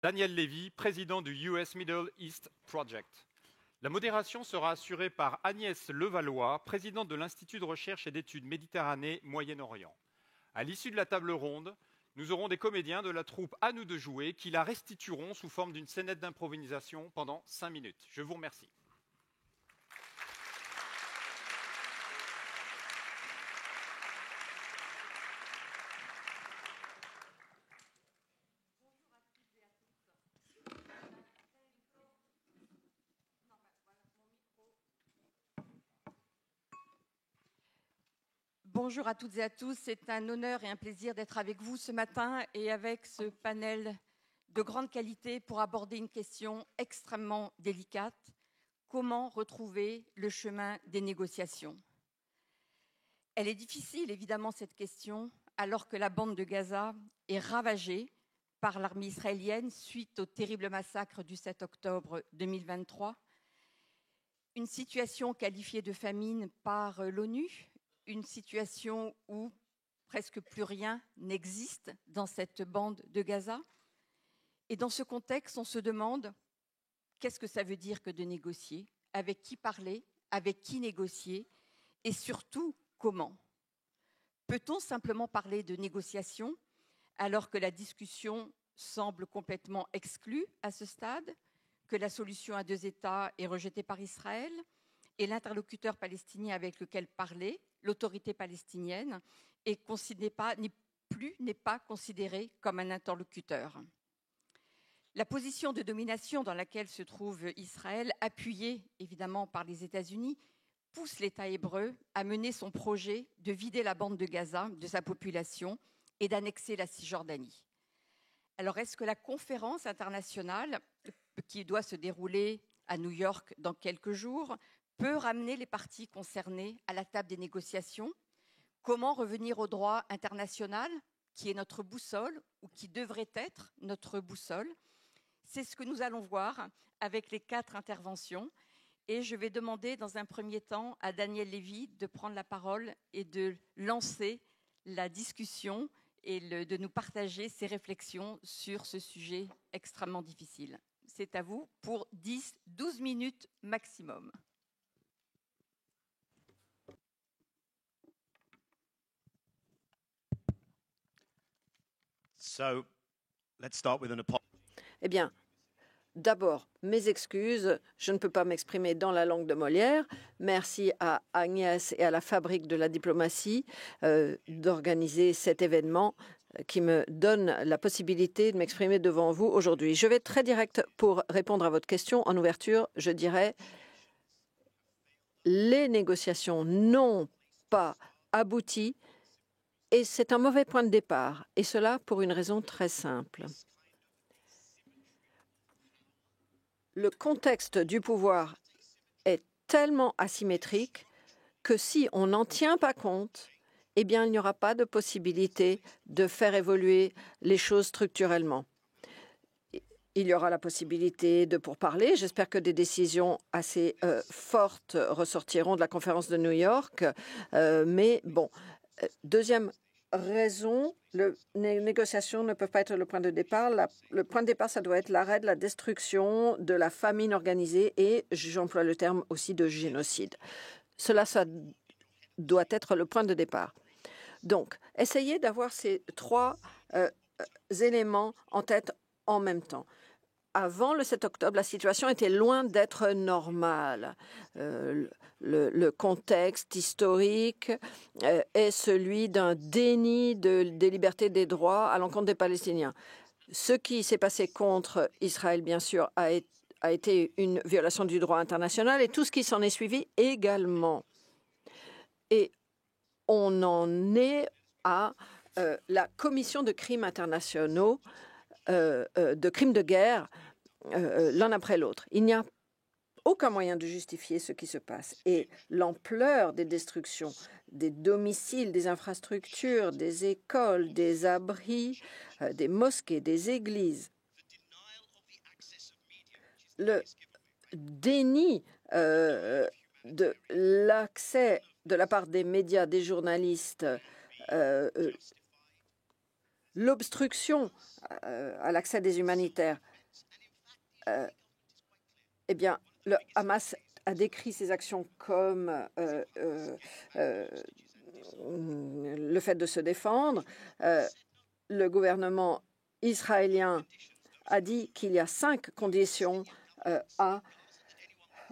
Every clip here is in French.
Daniel Levy, président du US Middle East Project. La modération sera assurée par Agnès Levallois, présidente de l'Institut de recherche et d'études Méditerranée-Moyen-Orient. À l'issue de la table ronde, nous aurons des comédiens de la troupe À nous de jouer qui la restitueront sous forme d'une scénette d'improvisation pendant 5 minutes. Je vous remercie. Bonjour à toutes et à tous, c'est un honneur et un plaisir d'être avec vous ce matin et avec ce panel de grande qualité pour aborder une question extrêmement délicate. Comment retrouver le chemin des négociations? Elle est difficile, évidemment, cette question, alors que la bande de Gaza est ravagée par l'armée israélienne suite au terrible massacre du 7 octobre 2023. Une situation qualifiée de famine par l'ONU, une situation où presque plus rien n'existe dans cette bande de Gaza. Et dans ce contexte, on se demande qu'est-ce que ça veut dire que de négocier, avec qui parler, avec qui négocier, et surtout comment. Peut-on simplement parler de négociation alors que la discussion semble complètement exclue à ce stade, que la solution à 2 États est rejetée par Israël et l'interlocuteur palestinien avec lequel parler, l'autorité palestinienne, n'est pas considéré comme un interlocuteur. La position de domination dans laquelle se trouve Israël, appuyée évidemment par les États-Unis, pousse l'État hébreu à mener son projet de vider la bande de Gaza de sa population et d'annexer la Cisjordanie. Alors, est-ce que la conférence internationale qui doit se dérouler à New York dans quelques jours peut ramener les parties concernées à la table des négociations? Comment revenir au droit international, qui est notre boussole, ou qui devrait être notre boussole? C'est ce que nous allons voir avec les 4 interventions. Et je vais demander dans un premier temps à Daniel Levy de prendre la parole et de lancer la discussion et de nous partager ses réflexions sur ce sujet extrêmement difficile. C'est à vous pour 10-12 minutes maximum. Eh bien, d'abord, mes excuses. Je ne peux pas m'exprimer dans la langue de Molière. Merci à Agnès et à la Fabrique de la diplomatie d'organiser cet événement qui me donne la possibilité de m'exprimer devant vous aujourd'hui. Je vais être très direct pour répondre à votre question. En ouverture, je dirais les négociations n'ont pas abouti et c'est un mauvais point de départ. Et cela pour une raison très simple. Le contexte du pouvoir est tellement asymétrique que si on n'en tient pas compte, eh bien, il n'y aura pas de possibilité de faire évoluer les choses structurellement. Il y aura la possibilité de pourparler. J'espère que des décisions assez fortes ressortiront de la conférence de New York. Mais bon, deuxième raison, les négociations ne peuvent pas être le point de départ. Le point de départ, ça doit être l'arrêt de la destruction, de la famine organisée et, j'emploie le terme aussi, de génocide. Ça doit être le point de départ. Donc, essayez d'avoir ces 3 éléments en tête en même temps. Avant le 7 octobre, la situation était loin d'être normale. Le contexte historique est celui d'un déni des libertés et des droits à l'encontre des Palestiniens. Ce qui s'est passé contre Israël, bien sûr, a été une violation du droit international et tout ce qui s'en est suivi également. Et on en est à la commission de crimes internationaux, de crimes de guerre, l'un après l'autre. Il n'y a aucun moyen de justifier ce qui se passe. Et l'ampleur des destructions, des domiciles, des infrastructures, des écoles, des abris, des mosquées, des églises, le déni de l'accès de la part des médias, des journalistes, l'obstruction à l'accès des humanitaires, eh bien, le Hamas a décrit ces actions comme le fait de se défendre. Le gouvernement israélien a dit qu'il y a 5 conditions à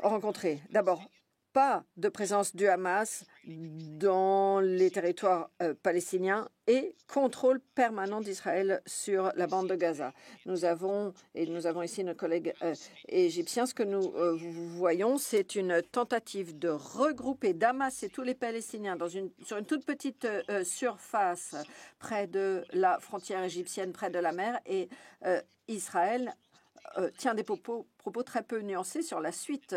rencontrer. D'abord, pas de présence du Hamas dans les territoires palestiniens et contrôle permanent d'Israël sur la bande de Gaza. Nous avons ici notre collègue égyptien. Ce que nous voyons, c'est une tentative de regrouper d'Hamas et tous les Palestiniens sur une toute petite surface près de la frontière égyptienne, près de la mer, et Israël tient des propos très peu nuancés sur la suite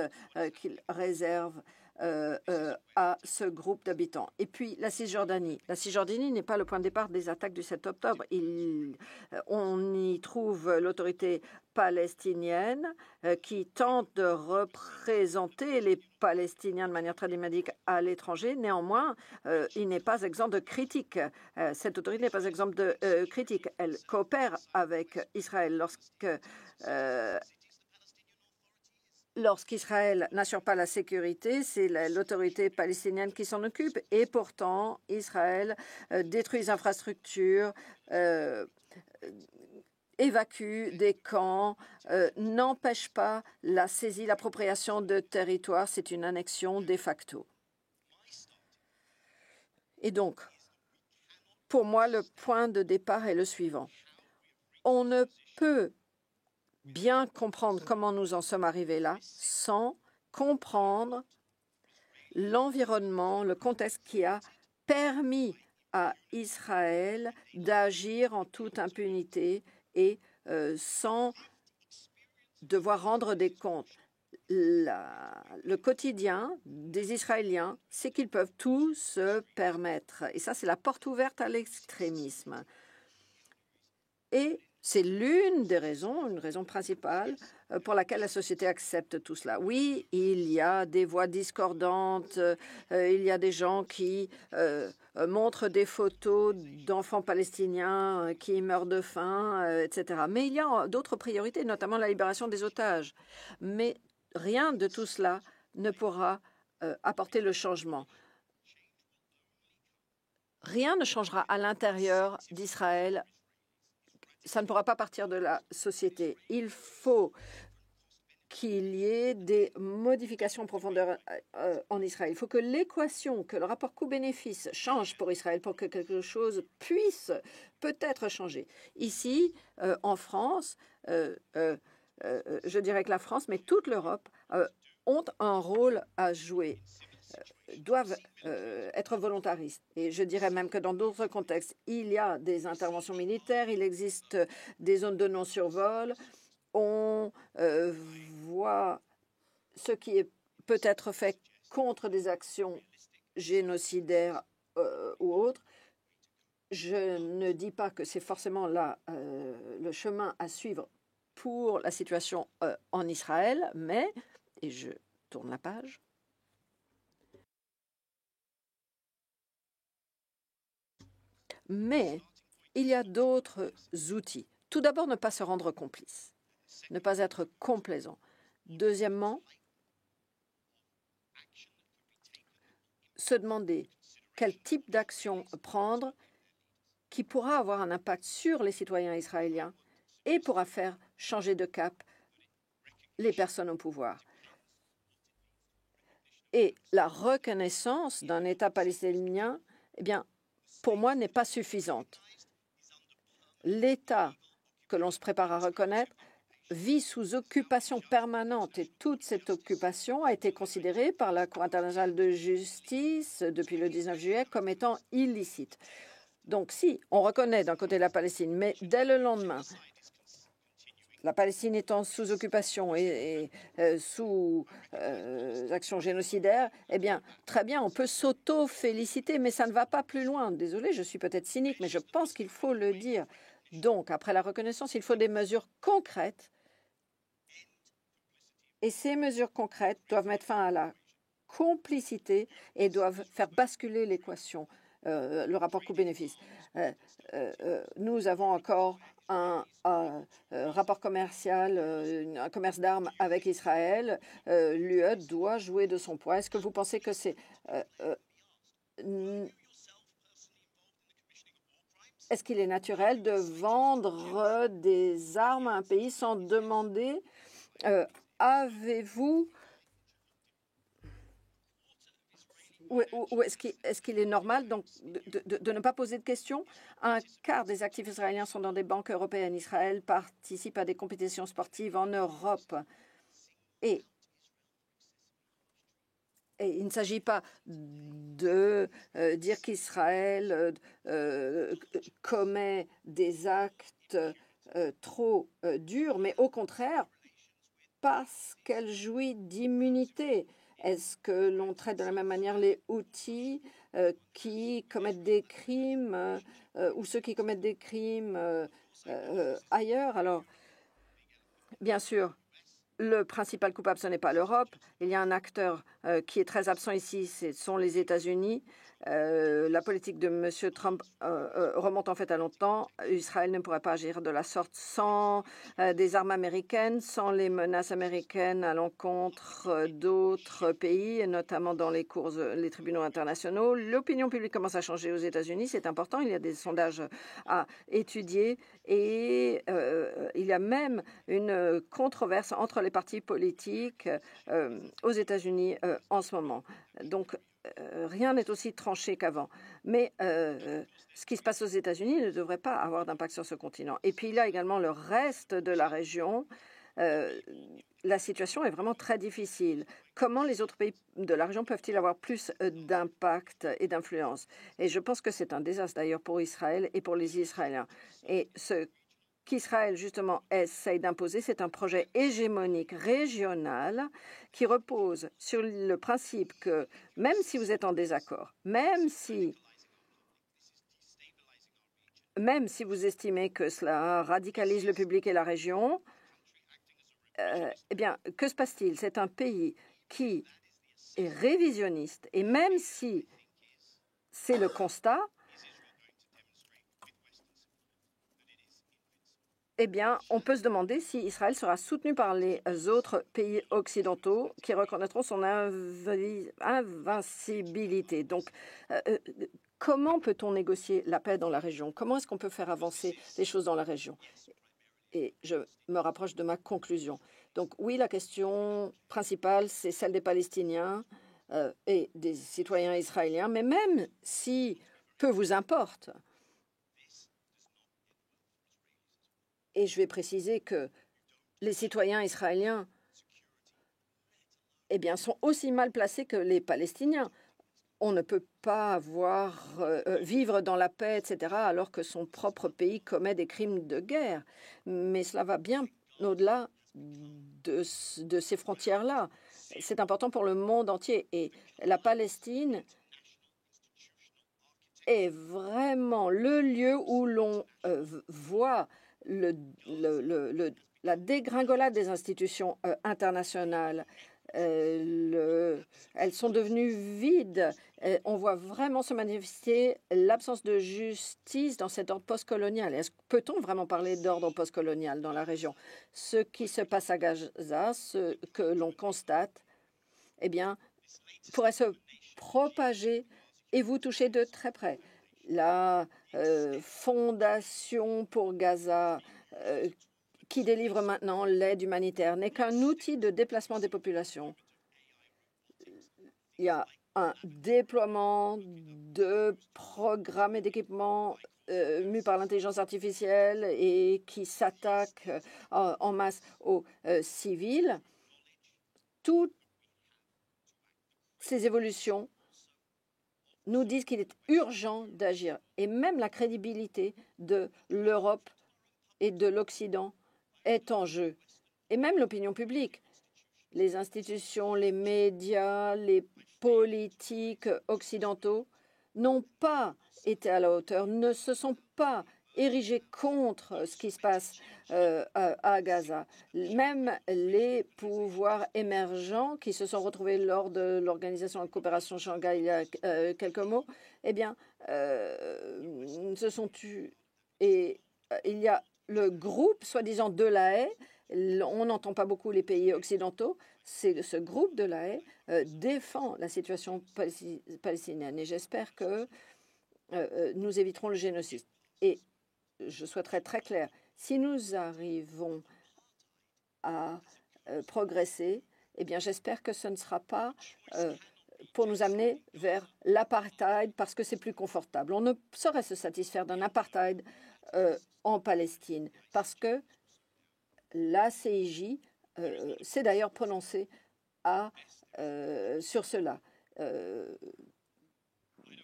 qu'il réserve à ce groupe d'habitants. Et puis la Cisjordanie. La Cisjordanie n'est pas le point de départ des attaques du 7 octobre. On y trouve l'autorité palestinienne qui tente de représenter les Palestiniens de manière très diplomatique à l'étranger. Néanmoins, il n'est pas exempt de critiques. Cette autorité n'est pas exempte de critiques. Elle coopère avec Israël lorsqu'Israël n'assure pas la sécurité, c'est l'autorité palestinienne qui s'en occupe. Et pourtant, Israël détruit les infrastructures, évacue des camps, n'empêche pas la saisie, l'appropriation de territoires. C'est une annexion de facto. Et donc, pour moi, le point de départ est le suivant. On ne peut bien comprendre comment nous en sommes arrivés là sans comprendre l'environnement, le contexte qui a permis à Israël d'agir en toute impunité et sans devoir rendre des comptes. Le quotidien des Israéliens, c'est qu'ils peuvent tout se permettre. Et ça, c'est la porte ouverte à l'extrémisme. Et c'est l'une des raisons, une raison principale pour laquelle la société accepte tout cela. Oui, il y a des voix discordantes, il y a des gens qui montrent des photos d'enfants palestiniens qui meurent de faim, etc. Mais il y a d'autres priorités, notamment la libération des otages. Mais rien de tout cela ne pourra apporter le changement. Rien ne changera à l'intérieur d'Israël. Ça ne pourra pas partir de la société. Il faut qu'il y ait des modifications en profondeur en Israël. Il faut que l'équation, que le rapport coût-bénéfice change pour Israël pour que quelque chose puisse peut-être changer. Ici, en France, je dirais que la France, mais toute l'Europe, ont un rôle à jouer, doivent être volontaristes. Et je dirais même que dans d'autres contextes, il y a des interventions militaires, il existe des zones de non-survol. On voit ce qui est peut-être fait contre des actions génocidaires ou autres. Je ne dis pas que c'est forcément là le chemin à suivre pour la situation en Israël, mais, et je tourne la page, mais il y a d'autres outils. Tout d'abord, ne pas se rendre complice, ne pas être complaisant. Deuxièmement, se demander quel type d'action prendre qui pourra avoir un impact sur les citoyens israéliens et pourra faire changer de cap les personnes au pouvoir. Et la reconnaissance d'un État palestinien, eh bien, pour moi, n'est pas suffisante. L'État que l'on se prépare à reconnaître vit sous occupation permanente et toute cette occupation a été considérée par la Cour internationale de justice depuis le 19 juillet comme étant illicite. Donc si on reconnaît d'un côté la Palestine, mais dès le lendemain, la Palestine étant sous occupation et sous action génocidaire, eh bien, très bien, on peut s'auto-féliciter, mais ça ne va pas plus loin. Désolée, je suis peut-être cynique, mais je pense qu'il faut le dire. Donc, après la reconnaissance, il faut des mesures concrètes. Et ces mesures concrètes doivent mettre fin à la complicité et doivent faire basculer l'équation. le rapport coût-bénéfice. Nous avons encore un rapport commercial, un commerce d'armes avec Israël. L'UE doit jouer de son poids. Est-ce que vous pensez que c'est... est-ce qu'il est naturel de vendre des armes à un pays sans demander avez-vous... Ou est-ce qu'il est normal donc, de ne pas poser de questions? Un quart des actifs israéliens sont dans des banques européennes. Israël participe à des compétitions sportives en Europe. Et il ne s'agit pas de dire qu'Israël commet des actes trop durs, mais au contraire, parce qu'elle jouit d'immunité. Est-ce que l'on traite de la même manière les Houthis qui commettent des crimes ou ceux qui commettent des crimes ailleurs? Alors, bien sûr, le principal coupable, ce n'est pas l'Europe. Il y a un acteur qui est très absent ici, ce sont les États-Unis. La politique de M. Trump remonte en fait à longtemps. Israël ne pourrait pas agir de la sorte sans des armes américaines, sans les menaces américaines à l'encontre d'autres pays, et notamment dans les tribunaux internationaux. L'opinion publique commence à changer aux États-Unis, c'est important. Il y a des sondages à étudier et il y a même une controverse entre les partis politiques aux États-Unis en ce moment. Donc, rien n'est aussi tranché qu'avant. Mais ce qui se passe aux États-Unis ne devrait pas avoir d'impact sur ce continent. Et puis il y a également le reste de la région. La situation est vraiment très difficile. Comment les autres pays de la région peuvent-ils avoir plus d'impact et d'influence? Et je pense que c'est un désastre d'ailleurs pour Israël et pour les Israéliens. Et ce qu'Israël, justement, essaye d'imposer, c'est un projet hégémonique régional qui repose sur le principe que même si vous êtes en désaccord, même si vous estimez que cela radicalise le public et la région, eh bien, que se passe-t-il? C'est un pays qui est révisionniste et même si c'est le constat, eh bien, on peut se demander si Israël sera soutenu par les autres pays occidentaux qui reconnaîtront son invincibilité. Donc, comment peut-on négocier la paix dans la région? Comment est-ce qu'on peut faire avancer les choses dans la région? Et je me rapproche de ma conclusion. Donc, oui, la question principale, c'est celle des Palestiniens et des citoyens israéliens, mais même si peu vous importe, et je vais préciser que les citoyens israéliens eh bien, sont aussi mal placés que les Palestiniens. On ne peut pas vivre dans la paix, etc., alors que son propre pays commet des crimes de guerre. Mais cela va bien au-delà de ces frontières-là. C'est important pour le monde entier. Et la Palestine est vraiment le lieu où l'on voit la dégringolade des institutions internationales. Elles sont devenues vides. On voit vraiment se manifester l'absence de justice dans cet ordre postcolonial. Peut-on vraiment parler d'ordre postcolonial dans la région? Ce qui se passe à Gaza, ce que l'on constate, eh bien, pourrait se propager et vous toucher de très près. La Fondation pour Gaza, qui délivre maintenant l'aide humanitaire, n'est qu'un outil de déplacement des populations. Il y a un déploiement de programmes et d'équipements mus par l'intelligence artificielle et qui s'attaquent en masse aux civils. Toutes ces évolutions nous disent qu'il est urgent d'agir. Et même la crédibilité de l'Europe et de l'Occident est en jeu. Et même l'opinion publique, les institutions, les médias, les politiques occidentaux n'ont pas été à la hauteur, ne se sont pas érigé contre ce qui se passe à Gaza. Même les pouvoirs émergents qui se sont retrouvés lors de l'Organisation de coopération Shanghai il y a quelques mois, eh bien, se sont tus. Et il y a le groupe, soi-disant, de la haie. On n'entend pas beaucoup les pays occidentaux. Ce groupe de la haie défend la situation palestinienne. Et j'espère que nous éviterons le génocide. Et je souhaiterais très clair, si nous arrivons à progresser, eh bien, j'espère que ce ne sera pas pour nous amener vers l'apartheid parce que c'est plus confortable. On ne saurait se satisfaire d'un apartheid en Palestine parce que la CIJ s'est d'ailleurs prononcée sur cela.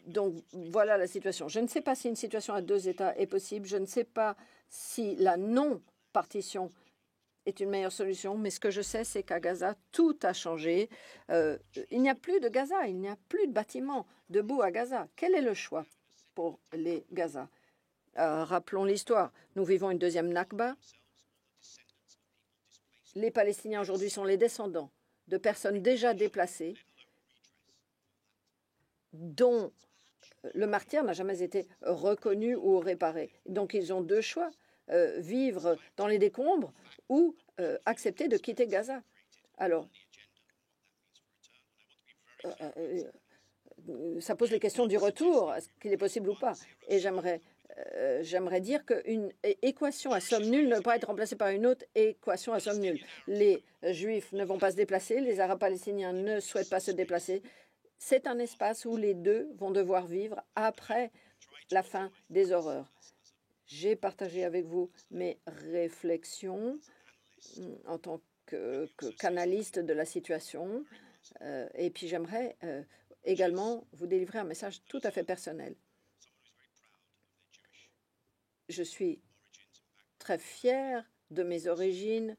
Donc, voilà la situation. Je ne sais pas si une situation à 2 États est possible. Je ne sais pas si la non-partition est une meilleure solution. Mais ce que je sais, c'est qu'à Gaza, tout a changé. Il n'y a plus de Gaza. Il n'y a plus de bâtiments debout à Gaza. Quel est le choix pour les Gaza? Rappelons l'histoire. Nous vivons une deuxième Nakba. Les Palestiniens aujourd'hui sont les descendants de personnes déjà déplacées dont le martyre n'a jamais été reconnu ou réparé. Donc, ils ont 2 choix, vivre dans les décombres ou accepter de quitter Gaza. Alors, ça pose les questions du retour, est-ce qu'il est possible ou pas? Et j'aimerais dire qu'une équation à somme nulle ne peut pas être remplacée par une autre équation à somme nulle. Les Juifs ne vont pas se déplacer, les Arabes palestiniens ne souhaitent pas se déplacer. C'est un espace où les deux vont devoir vivre après la fin des horreurs. J'ai partagé avec vous mes réflexions en tant qu'analyste de la situation. Et puis j'aimerais également vous délivrer un message tout à fait personnel. Je suis très fière de mes origines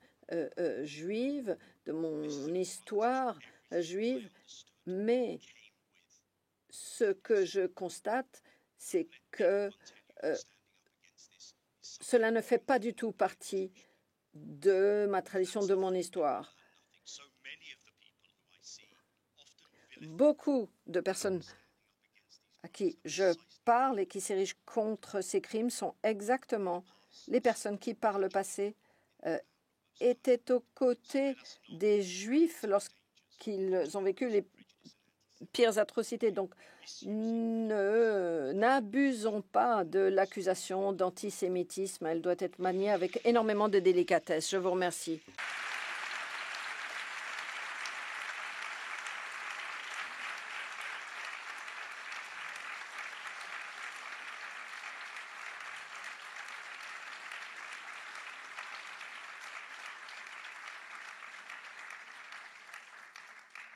juives, de mon histoire juive, mais ce que je constate, c'est que cela ne fait pas du tout partie de ma tradition, de mon histoire. Beaucoup de personnes à qui je parle et qui s'érigent contre ces crimes sont exactement les personnes qui, par le passé, étaient aux côtés des Juifs lorsqu'ils ont vécu les pires atrocités. Donc, n'abusons pas de l'accusation d'antisémitisme. Elle doit être maniée avec énormément de délicatesse. Je vous remercie.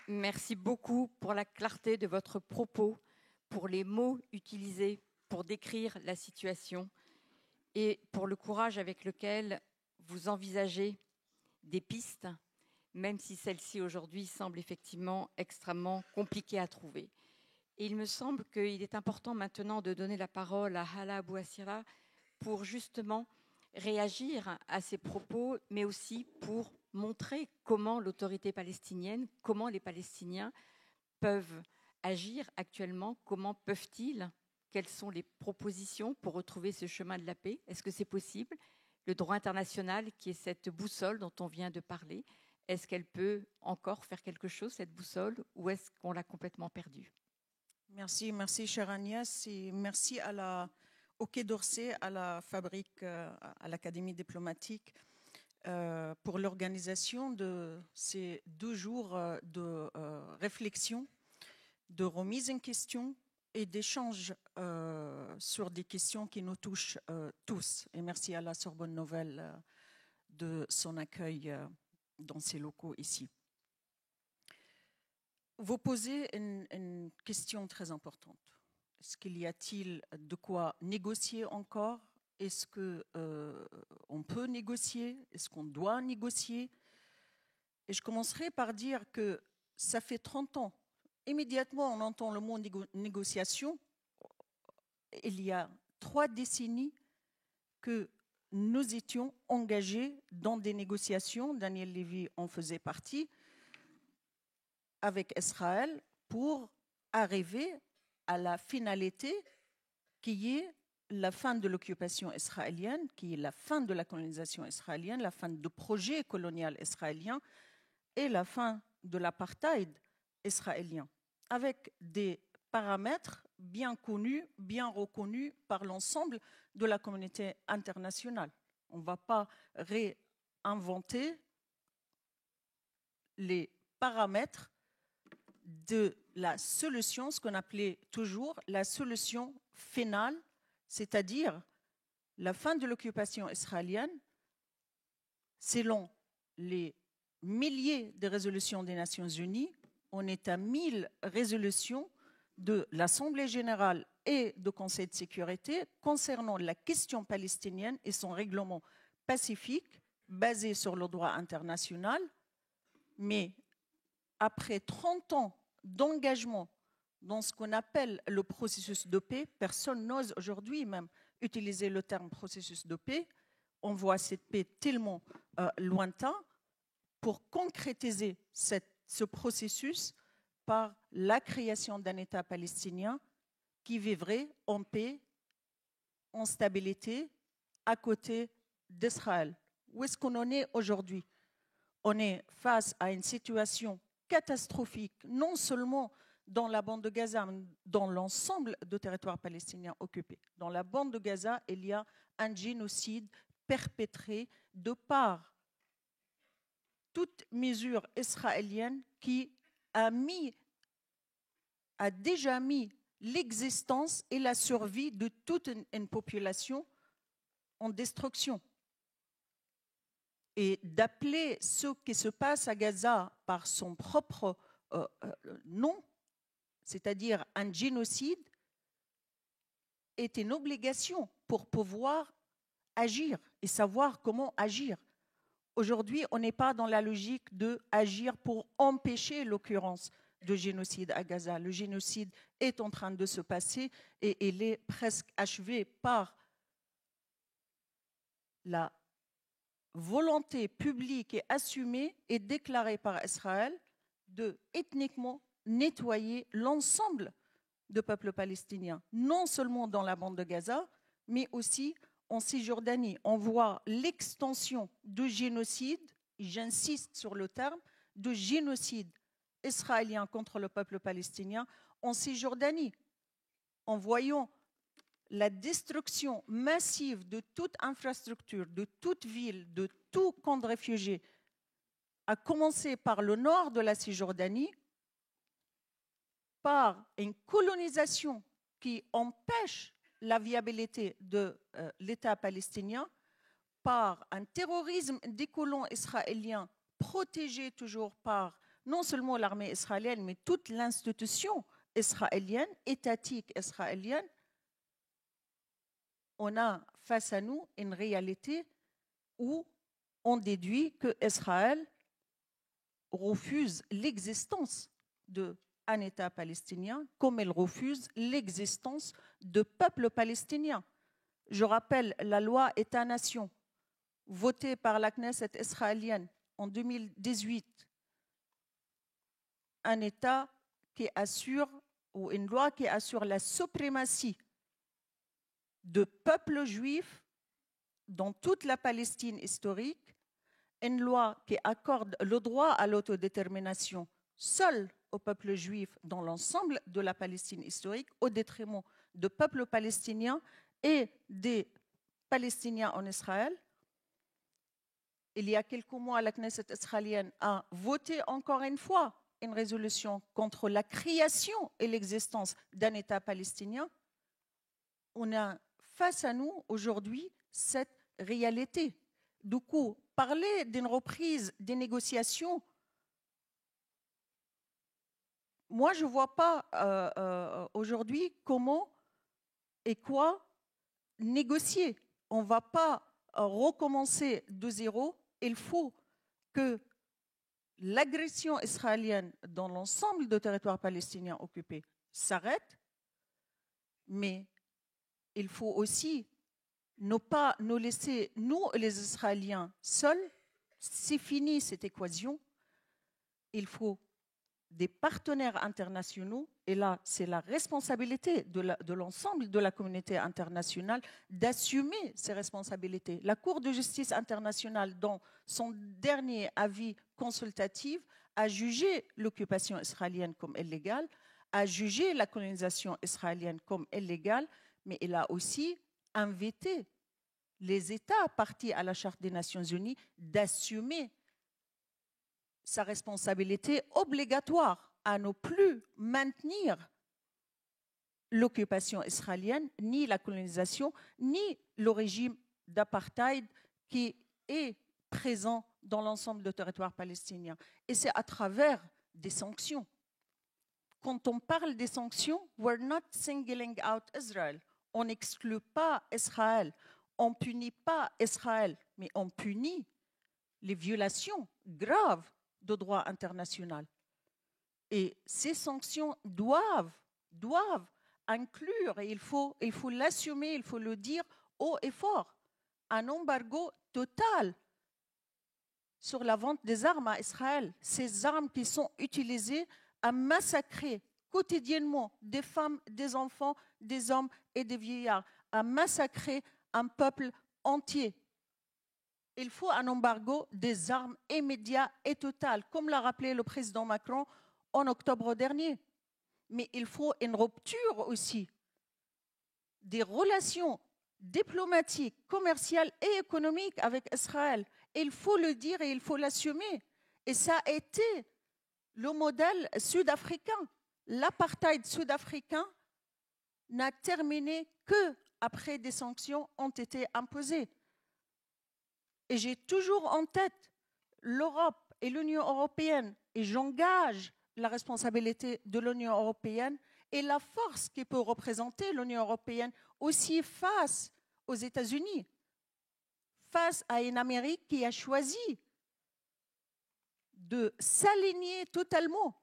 Merci beaucoup pour la clarté de votre propos, pour les mots utilisés pour décrire la situation et pour le courage avec lequel vous envisagez des pistes, même si celles-ci aujourd'hui semblent effectivement extrêmement compliquées à trouver. Et il me semble qu'il est important maintenant de donner la parole à Hala Abouassira pour justement réagir à ces propos, mais aussi pour montrer comment l'autorité palestinienne, comment les Palestiniens peuvent agir actuellement, comment peuvent-ils, quelles sont les propositions pour retrouver ce chemin de la paix? Est-ce que c'est possible? Le droit international, qui est cette boussole dont on vient de parler, est-ce qu'elle peut encore faire quelque chose, cette boussole, ou est-ce qu'on l'a complètement perdue? Merci, chère Agnès, et merci au Quai d'Orsay, à la Fabrique, à l'Académie diplomatique, pour l'organisation de ces 2 jours de réflexion, de remise en question et d'échange sur des questions qui nous touchent tous. Et merci à la Sorbonne Nouvelle de son accueil dans ces locaux ici. Vous posez une question très importante. Est-ce qu'il y a-t-il de quoi négocier encore? Est-ce qu'on peut négocier? Est-ce qu'on doit négocier? Et je commencerai par dire que ça fait 30 ans. Immédiatement, on entend le mot négociation. Il y a 3 décennies, que nous étions engagés dans des négociations, Daniel Levy en faisait partie, avec Israël pour arriver à la finalité qui est la fin de l'occupation israélienne, qui est la fin de la colonisation israélienne, la fin du projet colonial israélien et la fin de l'apartheid israélien, avec des paramètres bien connus, bien reconnus par l'ensemble de la communauté internationale. On ne va pas réinventer les paramètres de la solution, ce qu'on appelait toujours la solution finale, c'est-à-dire la fin de l'occupation israélienne, selon les milliers de résolutions des Nations Unies, on est à 1000 résolutions de l'Assemblée générale et du Conseil de sécurité concernant la question palestinienne et son règlement pacifique basé sur le droit international. Mais après 30 ans d'engagement dans ce qu'on appelle le processus de paix, personne n'ose aujourd'hui même utiliser le terme processus de paix. On voit cette paix tellement lointain. Pour concrétiser ce processus par la création d'un État palestinien qui vivrait en paix, en stabilité, à côté d'Israël. Où est-ce qu'on en est aujourd'hui? On est face à une situation catastrophique, non seulement dans la bande de Gaza, mais dans l'ensemble du territoire palestinien occupé. Dans la bande de Gaza, il y a un génocide perpétré de par toute mesure israélienne qui a déjà mis l'existence et la survie de toute une population en destruction. Et d'appeler ce qui se passe à Gaza par son propre nom, c'est-à-dire un génocide, est une obligation pour pouvoir agir et savoir comment agir. Aujourd'hui, on n'est pas dans la logique d'agir pour empêcher l'occurrence de génocide à Gaza. Le génocide est en train de se passer et il est presque achevé par la volonté publique et assumée et déclarée par Israël de ethniquement nettoyer l'ensemble du peuple palestinien, non seulement dans la bande de Gaza, mais aussi en Cisjordanie. On voit l'extension du génocide, j'insiste sur le terme, de génocide israélien contre le peuple palestinien en Cisjordanie, en voyant la destruction massive de toute infrastructure, de toute ville, de tout camp de réfugiés, à commencer par le nord de la Cisjordanie, par une colonisation qui empêche la viabilité de l'État palestinien, par un terrorisme des colons israéliens protégé toujours par non seulement l'armée israélienne, mais toute l'institution israélienne, étatique israélienne. On a face à nous une réalité où on déduit que Israël refuse l'existence d'un État palestinien, comme elle refuse l'existence de peuple palestinien. Je rappelle la loi État-nation votée par la Knesset israélienne en 2018, un État qui assure, ou une loi qui assure la suprématie de peuple juif dans toute la Palestine historique, une loi qui accorde le droit à l'autodétermination seul au peuple juif dans l'ensemble de la Palestine historique, au détriment du peuple palestinien et des Palestiniens en Israël. Il y a quelques mois, la Knesset israélienne a voté encore une fois une résolution contre la création et l'existence d'un État palestinien. On a face à nous aujourd'hui cette réalité. Du coup, parler d'une reprise des négociations, moi je ne vois pas aujourd'hui comment et quoi négocier. On ne va pas recommencer de zéro. Il faut que l'agression israélienne dans l'ensemble du territoire palestinien occupé s'arrête, mais il faut aussi ne pas nous laisser, nous les Israéliens, seuls. C'est fini cette équation. Il faut des partenaires internationaux, et là, c'est la responsabilité de l'ensemble de la communauté internationale d'assumer ces responsabilités. La Cour de justice internationale, dans son dernier avis consultatif, a jugé l'occupation israélienne comme illégale, a jugé la colonisation israélienne comme illégale, mais elle a aussi invité les États partis à la Charte des Nations Unies d'assumer sa responsabilité obligatoire à ne plus maintenir l'occupation israélienne, ni la colonisation, ni le régime d'apartheid qui est présent dans l'ensemble du territoire palestinien. Et c'est à travers des sanctions. Quand on parle des sanctions, we're not singling out Israel. On n'exclut pas Israël. On ne punit pas Israël, mais on punit les violations graves de droit international. Et ces sanctions doivent inclure, et il faut l'assumer, il faut le dire haut et fort, un embargo total sur la vente des armes à Israël. Ces armes qui sont utilisées à massacrer quotidiennement des femmes, des enfants, des hommes et des vieillards, à massacrer un peuple entier. Il faut un embargo des armes immédiat et total, comme l'a rappelé le président Macron en octobre dernier. Mais il faut une rupture aussi des relations diplomatiques, commerciales et économiques avec Israël. Il faut le dire et il faut l'assumer. Et ça a été le modèle sud-africain. L'apartheid sud-africain n'a terminé qu'après des sanctions ont été imposées. Et j'ai toujours en tête l'Europe et l'Union européenne, et j'engage la responsabilité de l'Union européenne et la force qui peut représenter l'Union européenne aussi face aux États-Unis, face à une Amérique qui a choisi de s'aligner totalement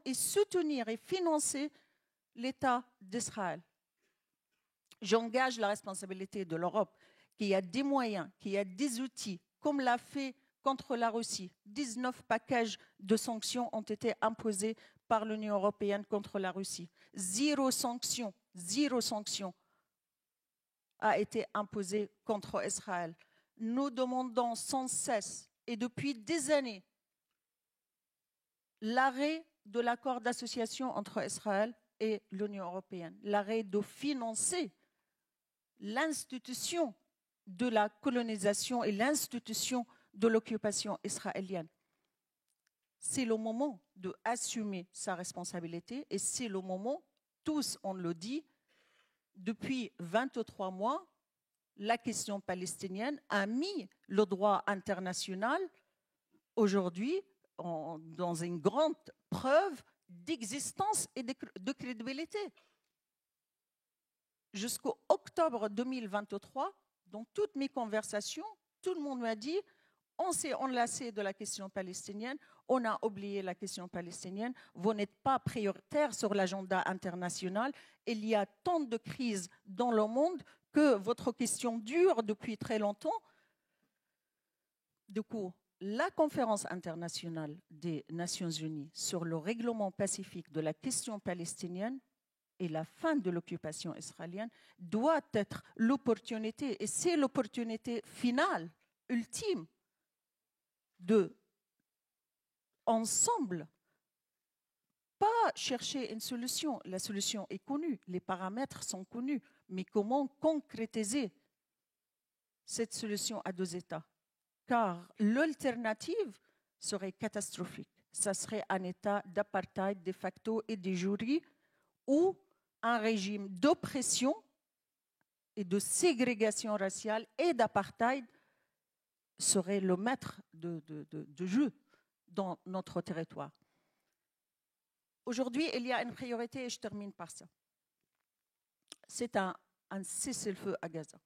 et soutenir et financer l'État d'Israël. J'engage la responsabilité de l'Europe, qui a des moyens, qui a des outils, comme l'a fait contre la Russie. 19 packages de sanctions ont été imposés par l'Union européenne contre la Russie. Zéro sanction a été imposée contre Israël. Nous demandons sans cesse, et depuis des années, l'arrêt de l'accord d'association entre Israël et l'Union européenne, l'arrêt de financer l'institution de la colonisation et l'institution de l'occupation israélienne. C'est le moment d'assumer sa responsabilité et c'est le moment, tous on le dit, depuis 23 mois, la question palestinienne a mis le droit international aujourd'hui dans une grande preuve d'existence et de crédibilité. Jusqu'au octobre 2023, dans toutes mes conversations, tout le monde m'a dit on s'est enlacé de la question palestinienne, on a oublié la question palestinienne, vous n'êtes pas prioritaire sur l'agenda international, il y a tant de crises dans le monde que votre question dure depuis très longtemps. Du coup, la conférence internationale des Nations Unies sur le règlement pacifique de la question palestinienne et la fin de l'occupation israélienne doit être l'opportunité, et c'est l'opportunité finale, ultime, de, ensemble, pas chercher une solution. La solution est connue, les paramètres sont connus, mais comment concrétiser cette solution à deux États? Car l'alternative serait catastrophique. Ça serait un État d'apartheid de facto et de jure ou un régime d'oppression et de ségrégation raciale et d'apartheid serait le maître de jeu dans notre territoire. Aujourd'hui, il y a une priorité et je termine par ça. C'est un cessez-le-feu à Gaza.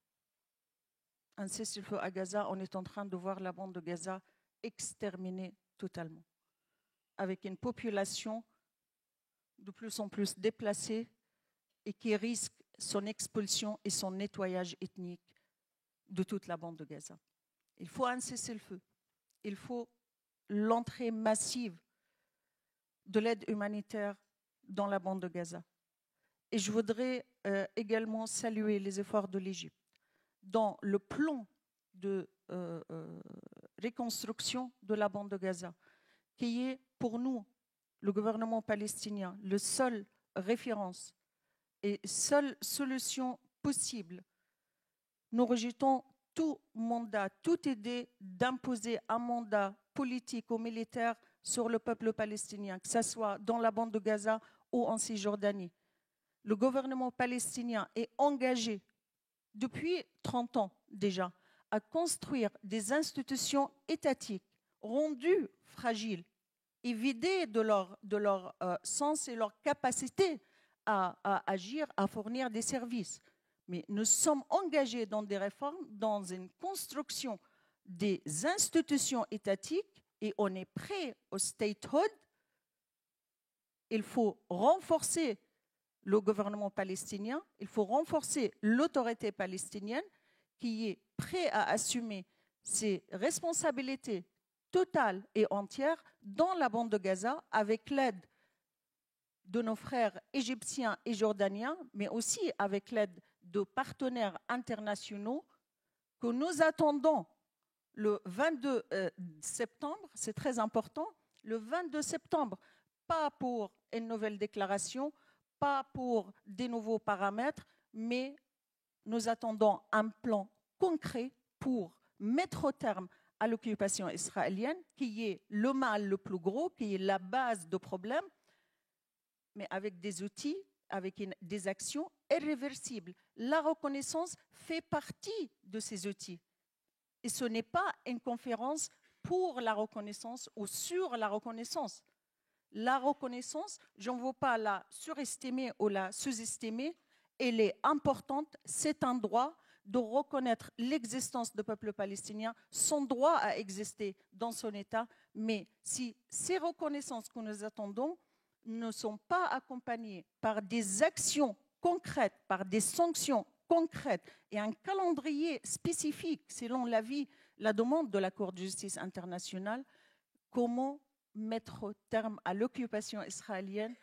Un cessez-le-feu à Gaza, on est en train de voir la bande de Gaza exterminée totalement, avec une population de plus en plus déplacée et qui risque son expulsion et son nettoyage ethnique de toute la bande de Gaza. Il faut un cessez-le-feu. Il faut l'entrée massive de l'aide humanitaire dans la bande de Gaza. Et je voudrais également saluer les efforts de l'Égypte dans le plan de reconstruction de la bande de Gaza, qui est pour nous, le gouvernement palestinien, le seul référence et seule solution possible. Nous rejetons tout mandat, toute idée d'imposer un mandat politique ou militaire sur le peuple palestinien, que ce soit dans la bande de Gaza ou en Cisjordanie. Le gouvernement palestinien est engagé depuis 30 ans déjà à construire des institutions étatiques rendues fragiles et vidées de leur sens et leur capacité à agir, à fournir des services. Mais nous sommes engagés dans des réformes, dans une construction des institutions étatiques et on est prêt au statehood. Il faut renforcer le gouvernement palestinien, il faut renforcer l'autorité palestinienne qui est prête à assumer ses responsabilités totales et entières dans la bande de Gaza avec l'aide de nos frères égyptiens et jordaniens, mais aussi avec l'aide de partenaires internationaux que nous attendons le 22 septembre, c'est très important, le 22 septembre, pas pour une nouvelle déclaration, pas pour des nouveaux paramètres, mais nous attendons un plan concret pour mettre au terme à l'occupation israélienne, qui est le mal le plus gros, qui est la base du problème, mais avec des outils, avec des actions irréversibles. La reconnaissance fait partie de ces outils. Et ce n'est pas une conférence pour la reconnaissance ou sur la reconnaissance. La reconnaissance, je ne veux pas la surestimer ou la sous-estimer, elle est importante, c'est un droit de reconnaître l'existence du peuple palestinien, son droit à exister dans son État, mais si ces reconnaissances que nous attendons ne sont pas accompagnées par des actions concrètes, par des sanctions concrètes et un calendrier spécifique selon la demande de la Cour de justice internationale, comment mettre terme à l'occupation israélienne,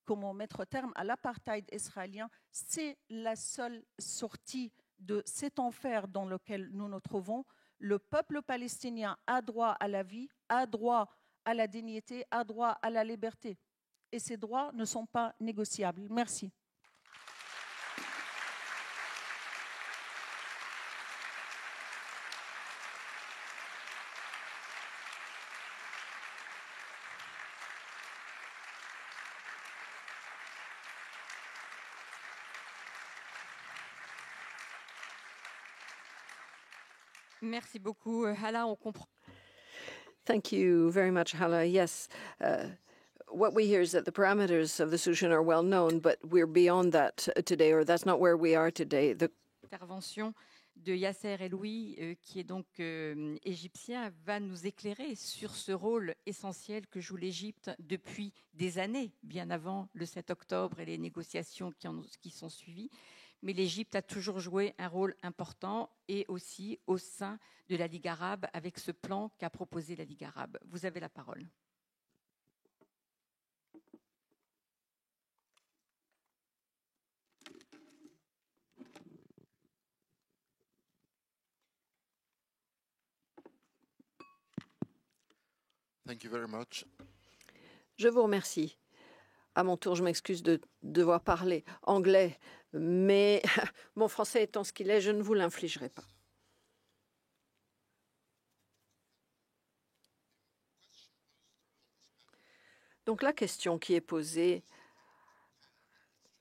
comment mettre terme à l'apartheid israélien, c'est la seule sortie de cet enfer dans lequel nous nous trouvons. Le peuple palestinien a droit à la vie, a droit à la dignité, a droit à la liberté. Et ces droits ne sont pas négociables. Merci. Merci beaucoup, Hala. On comprend. Thank you very much, Hala. Yes, what we hear is that the parameters of the solution are well known, but we're beyond that today, or that's not where we are today. L'intervention de Yasser Eloui, qui est donc égyptien, va nous éclairer sur ce rôle essentiel que joue l'Égypte depuis des années, bien avant le 7 octobre et les négociations qui sont suivies. Mais l'Égypte a toujours joué un rôle important et aussi au sein de la Ligue arabe avec ce plan qu'a proposé la Ligue arabe. Vous avez la parole. Thank you very much. Je vous remercie. À mon tour, je m'excuse de devoir parler anglais, mais mon français étant ce qu'il est, je ne vous l'infligerai pas. Donc la question qui est posée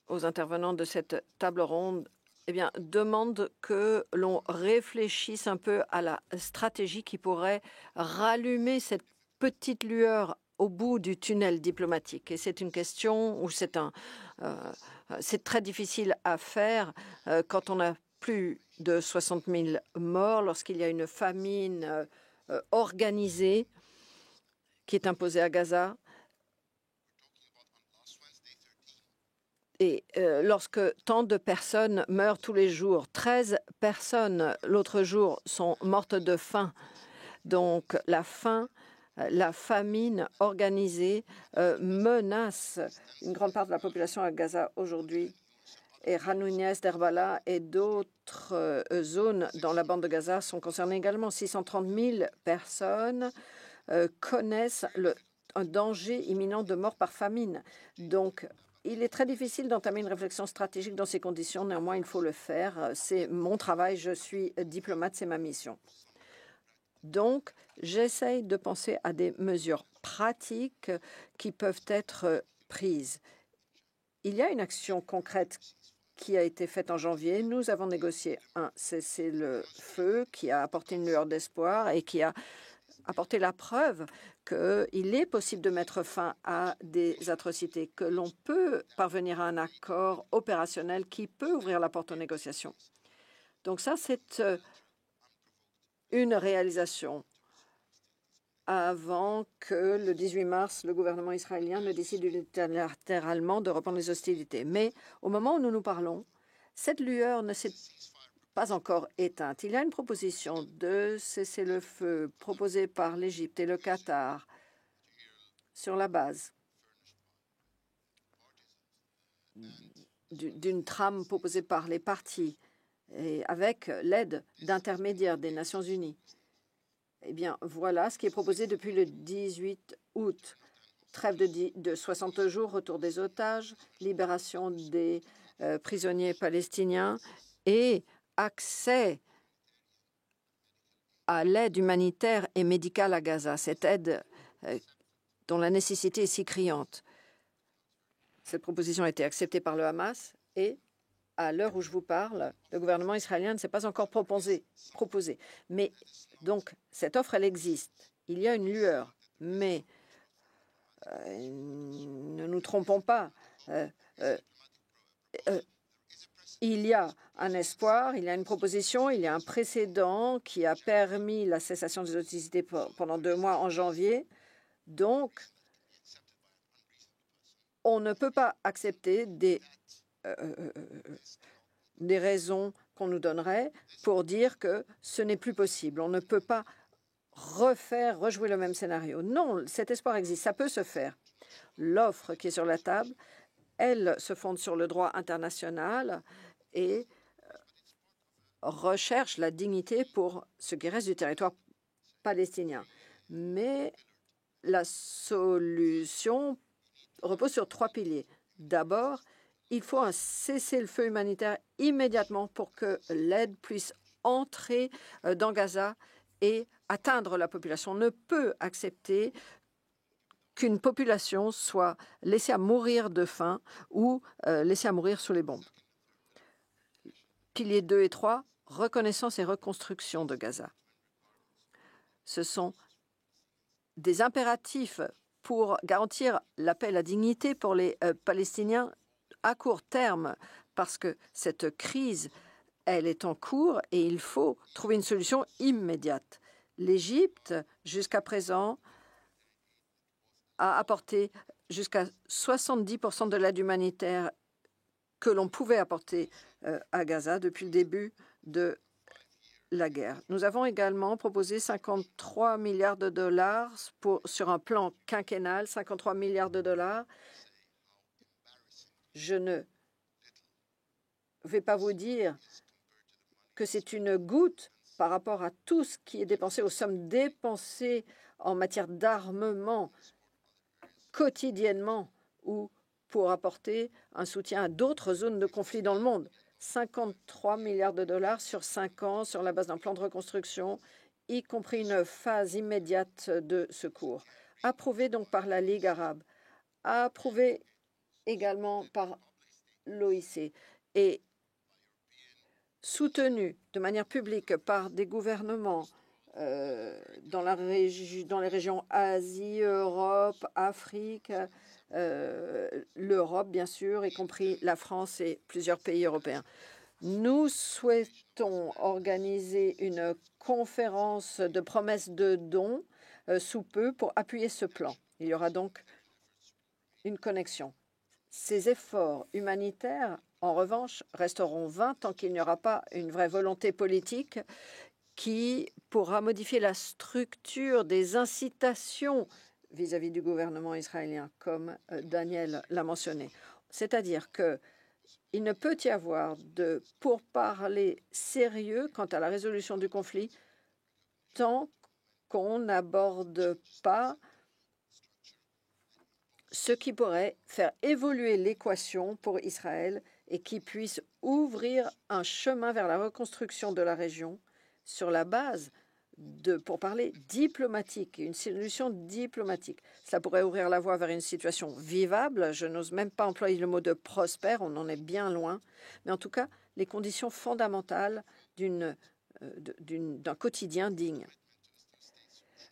aux intervenants de cette table ronde, eh bien, demande que l'on réfléchisse un peu à la stratégie qui pourrait rallumer cette petite lueur au bout du tunnel diplomatique. Et c'est une question où c'est très difficile à faire quand on a plus de 60 000 morts, lorsqu'il y a une famine organisée qui est imposée à Gaza. Et lorsque tant de personnes meurent tous les jours, 13 personnes l'autre jour sont mortes de faim. Donc la faim, la famine organisée menace une grande part de la population à Gaza aujourd'hui. Et Khan Younis, Derbala et d'autres zones dans la bande de Gaza sont concernées également. 630 000 personnes connaissent un danger imminent de mort par famine. Donc, il est très difficile d'entamer une réflexion stratégique dans ces conditions. Néanmoins, il faut le faire. C'est mon travail. Je suis diplomate. C'est ma mission. Donc, j'essaye de penser à des mesures pratiques qui peuvent être prises. Il y a une action concrète qui a été faite en janvier. Nous avons négocié un cessez-le-feu qui a apporté une lueur d'espoir et qui a apporté la preuve qu'il est possible de mettre fin à des atrocités, que l'on peut parvenir à un accord opérationnel qui peut ouvrir la porte aux négociations. Donc ça, c'est une réalisation avant que le 18 mars, le gouvernement israélien ne décide unilatéralement de reprendre les hostilités. Mais au moment où nous nous parlons, cette lueur ne s'est pas encore éteinte. Il y a une proposition de cessez-le-feu proposée par l'Égypte et le Qatar sur la base d'une trame proposée par les partis et avec l'aide d'intermédiaires des Nations unies. Eh bien, voilà ce qui est proposé depuis le 18 août. Trêve de 60 jours, retour des otages, libération des prisonniers palestiniens et accès à l'aide humanitaire et médicale à Gaza, cette aide dont la nécessité est si criante. Cette proposition a été acceptée par le Hamas et à l'heure où je vous parle, le gouvernement israélien ne s'est pas encore proposé. Mais donc, cette offre, elle existe. Il y a une lueur. Mais ne nous trompons pas. Il y a un espoir, il y a une proposition, il y a un précédent qui a permis la cessation des hostilités pendant 2 mois en janvier. Donc, on ne peut pas accepter des raisons qu'on nous donnerait pour dire que ce n'est plus possible. On ne peut pas rejouer le même scénario. Non, cet espoir existe, ça peut se faire. L'offre qui est sur la table, elle se fonde sur le droit international et recherche la dignité pour ce qui reste du territoire palestinien. Mais la solution repose sur 3 piliers. D'abord, il faut un cessez-le-feu humanitaire immédiatement pour que l'aide puisse entrer dans Gaza et atteindre la population. On ne peut accepter qu'une population soit laissée à mourir de faim ou laissée à mourir sous les bombes. Piliers 2 et 3, reconnaissance et reconstruction de Gaza. Ce sont des impératifs pour garantir la paix et la dignité pour les Palestiniens à court terme, parce que cette crise, elle est en cours et il faut trouver une solution immédiate. L'Égypte, jusqu'à présent, a apporté jusqu'à 70% de l'aide humanitaire que l'on pouvait apporter à Gaza depuis le début de la guerre. Nous avons également proposé 53 milliards de dollars sur un plan quinquennal, 53 milliards de dollars. Je ne vais pas vous dire que c'est une goutte par rapport à tout ce qui est dépensé, aux sommes dépensées en matière d'armement quotidiennement ou pour apporter un soutien à d'autres zones de conflit dans le monde. 53 milliards de dollars sur 5 ans sur la base d'un plan de reconstruction, y compris une phase immédiate de secours. Approuvé donc par la Ligue arabe, approuvé également par l'OIC et soutenu de manière publique par des gouvernements dans les régions Asie, Europe, Afrique, l'Europe, bien sûr, y compris la France et plusieurs pays européens. Nous souhaitons organiser une conférence de promesses de dons sous peu pour appuyer ce plan. Il y aura donc une connexion. Ces efforts humanitaires, en revanche, resteront vains tant qu'il n'y aura pas une vraie volonté politique qui pourra modifier la structure des incitations vis-à-vis du gouvernement israélien, comme Daniel l'a mentionné. C'est-à-dire qu'il ne peut y avoir de pourparlers sérieux quant à la résolution du conflit tant qu'on n'aborde pas ce qui pourrait faire évoluer l'équation pour Israël et qui puisse ouvrir un chemin vers la reconstruction de la région sur la base de pourparlers diplomatiques, une solution diplomatique. Cela pourrait ouvrir la voie vers une situation vivable. Je n'ose même pas employer le mot de prospère, on en est bien loin. Mais en tout cas, les conditions fondamentales d'un quotidien digne.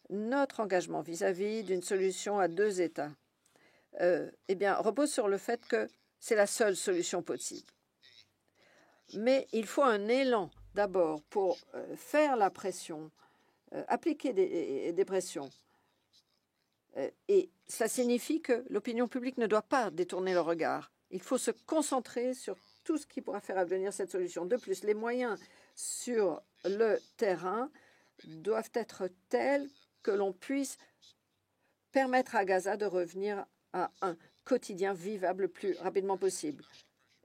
Notre engagement vis-à-vis d'une solution à deux États repose sur le fait que c'est la seule solution possible. Mais il faut un élan d'abord pour faire la pression, appliquer des pressions. Et cela signifie que l'opinion publique ne doit pas détourner le regard. Il faut se concentrer sur tout ce qui pourra faire advenir cette solution. De plus, les moyens sur le terrain doivent être tels que l'on puisse permettre à Gaza de revenir à un quotidien vivable le plus rapidement possible.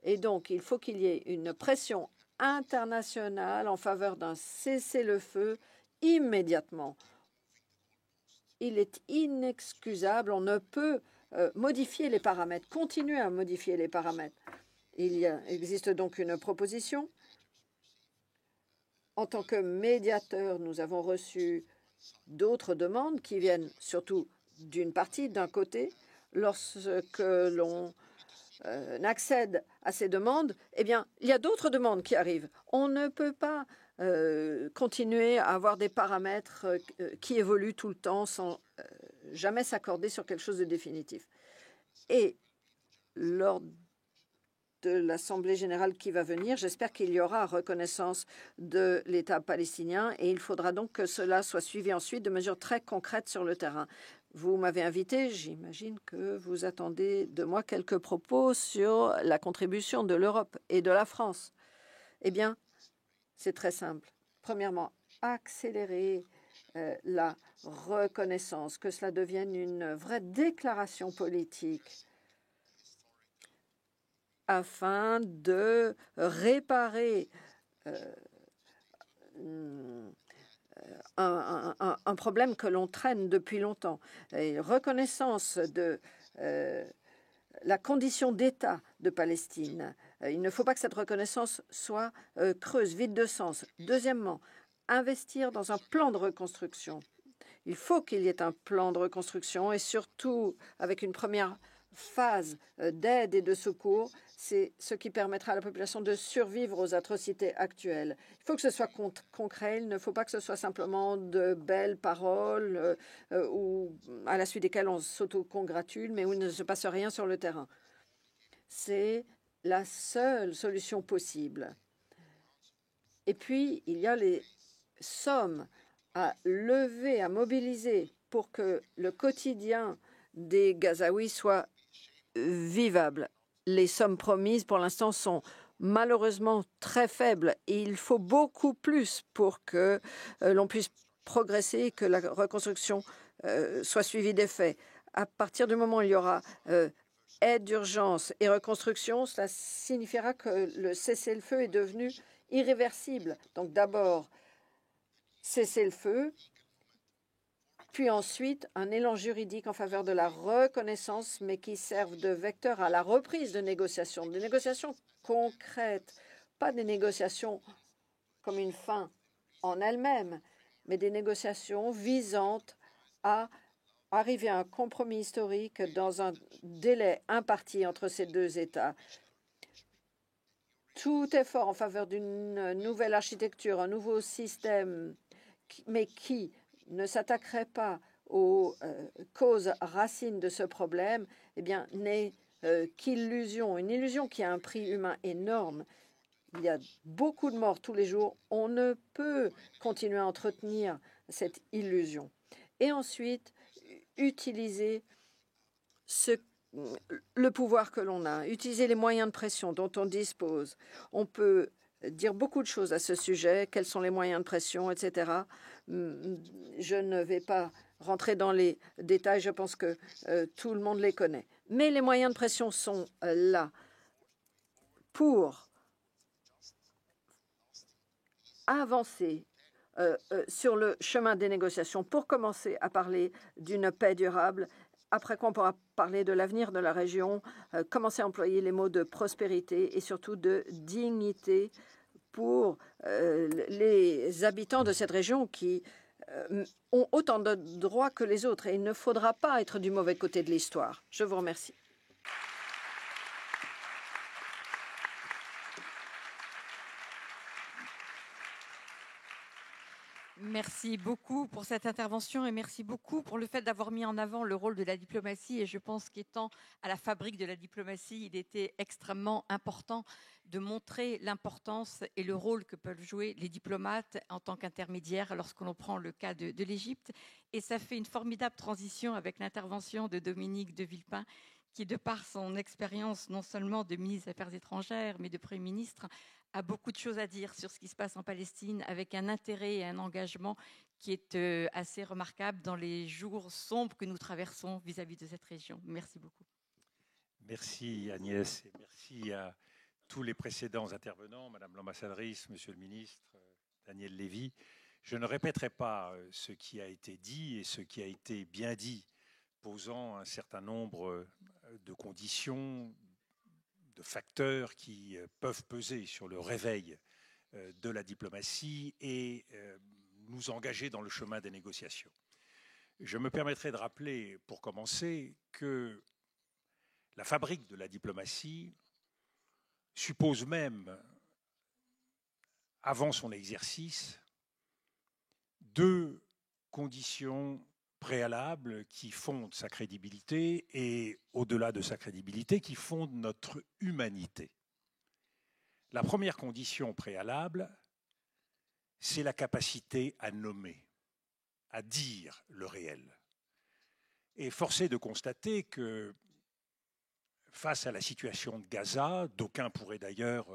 Et donc, il faut qu'il y ait une pression internationale en faveur d'un cessez-le-feu immédiatement. Il est inexcusable, on ne peut modifier les paramètres, continuer à modifier les paramètres. Existe donc une proposition. En tant que médiateur, nous avons reçu d'autres demandes qui viennent surtout d'une partie, d'un côté. Lorsque l'on accède à ces demandes, eh bien, il y a d'autres demandes qui arrivent. On ne peut pas continuer à avoir des paramètres qui évoluent tout le temps sans jamais s'accorder sur quelque chose de définitif. Et lors de l'Assemblée générale qui va venir, j'espère qu'il y aura reconnaissance de l'État palestinien et il faudra donc que cela soit suivi ensuite de mesures très concrètes sur le terrain. Vous m'avez invité, j'imagine que vous attendez de moi quelques propos sur la contribution de l'Europe et de la France. Eh bien, c'est très simple. Premièrement, accélérer la reconnaissance, que cela devienne une vraie déclaration politique afin de réparer un problème que l'on traîne depuis longtemps. Et reconnaissance de la condition d'État de Palestine. Il ne faut pas que cette reconnaissance soit creuse, vide de sens. Deuxièmement, investir dans un plan de reconstruction. Il faut qu'il y ait un plan de reconstruction et surtout avec une première phase d'aide et de secours. C'est ce qui permettra à la population de survivre aux atrocités actuelles. Il faut que ce soit concret. Il ne faut pas que ce soit simplement de belles paroles ou à la suite desquelles on s'auto-congratule, mais où il ne se passe rien sur le terrain. C'est la seule solution possible. Et puis, il y a les sommes à lever, à mobiliser pour que le quotidien des Gazaouis soit vivable. Les sommes promises pour l'instant sont malheureusement très faibles et il faut beaucoup plus pour que l'on puisse progresser et que la reconstruction soit suivie d'effets. À partir du moment où il y aura aide d'urgence et reconstruction, cela signifiera que le cessez-le-feu est devenu irréversible. Donc d'abord, cessez-le-feu, puis ensuite un élan juridique en faveur de la reconnaissance, mais qui serve de vecteur à la reprise de négociations, des négociations concrètes, pas des négociations comme une fin en elles-mêmes, mais des négociations visant à arriver à un compromis historique dans un délai imparti entre ces deux États. Tout effort en faveur d'une nouvelle architecture, un nouveau système, mais qui ne s'attaquerait pas aux causes racines de ce problème, eh bien, n'est qu'illusion, une illusion qui a un prix humain énorme. Il y a beaucoup de morts tous les jours. On ne peut continuer à entretenir cette illusion. Et ensuite, utiliser ce le pouvoir que l'on a, utiliser les moyens de pression dont on dispose. On peut dire beaucoup de choses à ce sujet, quels sont les moyens de pression, etc. Je ne vais pas rentrer dans les détails, je pense que tout le monde les connaît. Mais les moyens de pression sont là pour avancer sur le chemin des négociations, pour commencer à parler d'une paix durable, après quoi on pourra parler de l'avenir de la région, commencer à employer les mots de prospérité et surtout de dignité pour les habitants de cette région qui ont autant de droits que les autres. Et il ne faudra pas être du mauvais côté de l'histoire. Je vous remercie. Merci beaucoup pour cette intervention et merci beaucoup pour le fait d'avoir mis en avant le rôle de la diplomatie. Et je pense qu'étant à la fabrique de la diplomatie, il était extrêmement important de montrer l'importance et le rôle que peuvent jouer les diplomates en tant qu'intermédiaires lorsque l'on prend le cas de l'Égypte. Et ça fait une formidable transition avec l'intervention de Dominique de Villepin, qui, de par son expérience non seulement de ministre des Affaires étrangères, mais de Premier ministre, a beaucoup de choses à dire sur ce qui se passe en Palestine, avec un intérêt et un engagement qui est assez remarquable dans les jours sombres que nous traversons vis-à-vis de cette région. Merci beaucoup. Merci Agnès et merci à tous les précédents intervenants, Madame l'ambassadrice, Monsieur le ministre, Daniel Lévy. Je ne répéterai pas ce qui a été dit et ce qui a été bien dit, posant un certain nombre de conditions, de facteurs qui peuvent peser sur le réveil de la diplomatie et nous engager dans le chemin des négociations. Je me permettrai de rappeler, pour commencer, que la fabrique de la diplomatie suppose même, avant son exercice, deux conditions préalables qui fondent sa crédibilité et, au-delà de sa crédibilité, qui fondent notre humanité. La première condition préalable, c'est la capacité à nommer, à dire le réel. Et force est de constater que, face à la situation de Gaza, d'aucuns pourraient d'ailleurs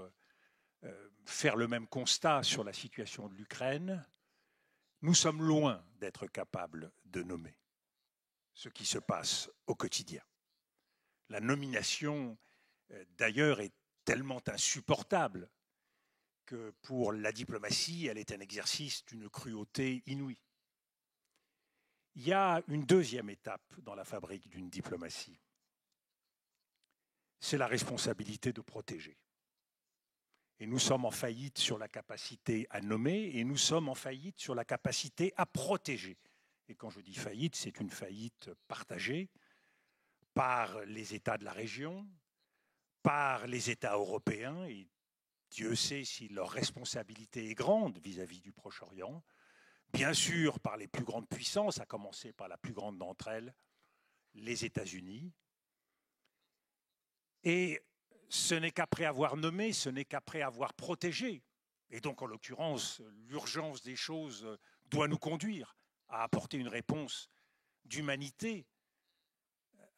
faire le même constat sur la situation de l'Ukraine, nous sommes loin d'être capables de nommer ce qui se passe au quotidien. La nomination, d'ailleurs, est tellement insupportable que pour la diplomatie, elle est un exercice d'une cruauté inouïe. Il y a une deuxième étape dans la fabrique d'une diplomatie. C'est la responsabilité de protéger. Et nous sommes en faillite sur la capacité à nommer et nous sommes en faillite sur la capacité à protéger. Et quand je dis faillite, c'est une faillite partagée par les États de la région, par les États européens, et Dieu sait si leur responsabilité est grande vis-à-vis du Proche-Orient, bien sûr par les plus grandes puissances, à commencer par la plus grande d'entre elles, les États-Unis. Et ce n'est qu'après avoir nommé, ce n'est qu'après avoir protégé. Et donc, en l'occurrence, l'urgence des choses doit nous conduire à apporter une réponse d'humanité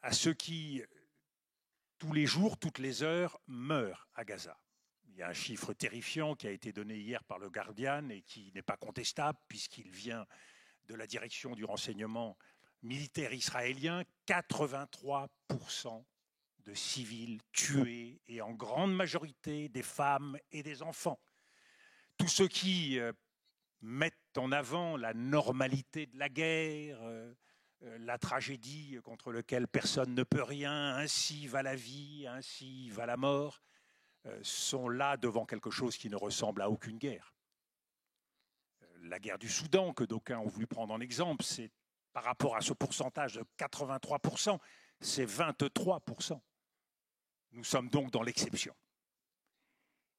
à ceux qui, tous les jours, toutes les heures, meurent à Gaza. Il y a un chiffre terrifiant qui a été donné hier par le Guardian et qui n'est pas contestable puisqu'il vient de la direction du renseignement militaire israélien, 83% de civils tués et en grande majorité des femmes et des enfants. Tous ceux qui mettent en avant la normalité de la guerre, la tragédie contre laquelle personne ne peut rien, ainsi va la vie, ainsi va la mort, sont là devant quelque chose qui ne ressemble à aucune guerre. La guerre du Soudan, que d'aucuns ont voulu prendre en exemple, c'est par rapport à ce pourcentage de 83%, c'est 23%. Nous sommes donc dans l'exception.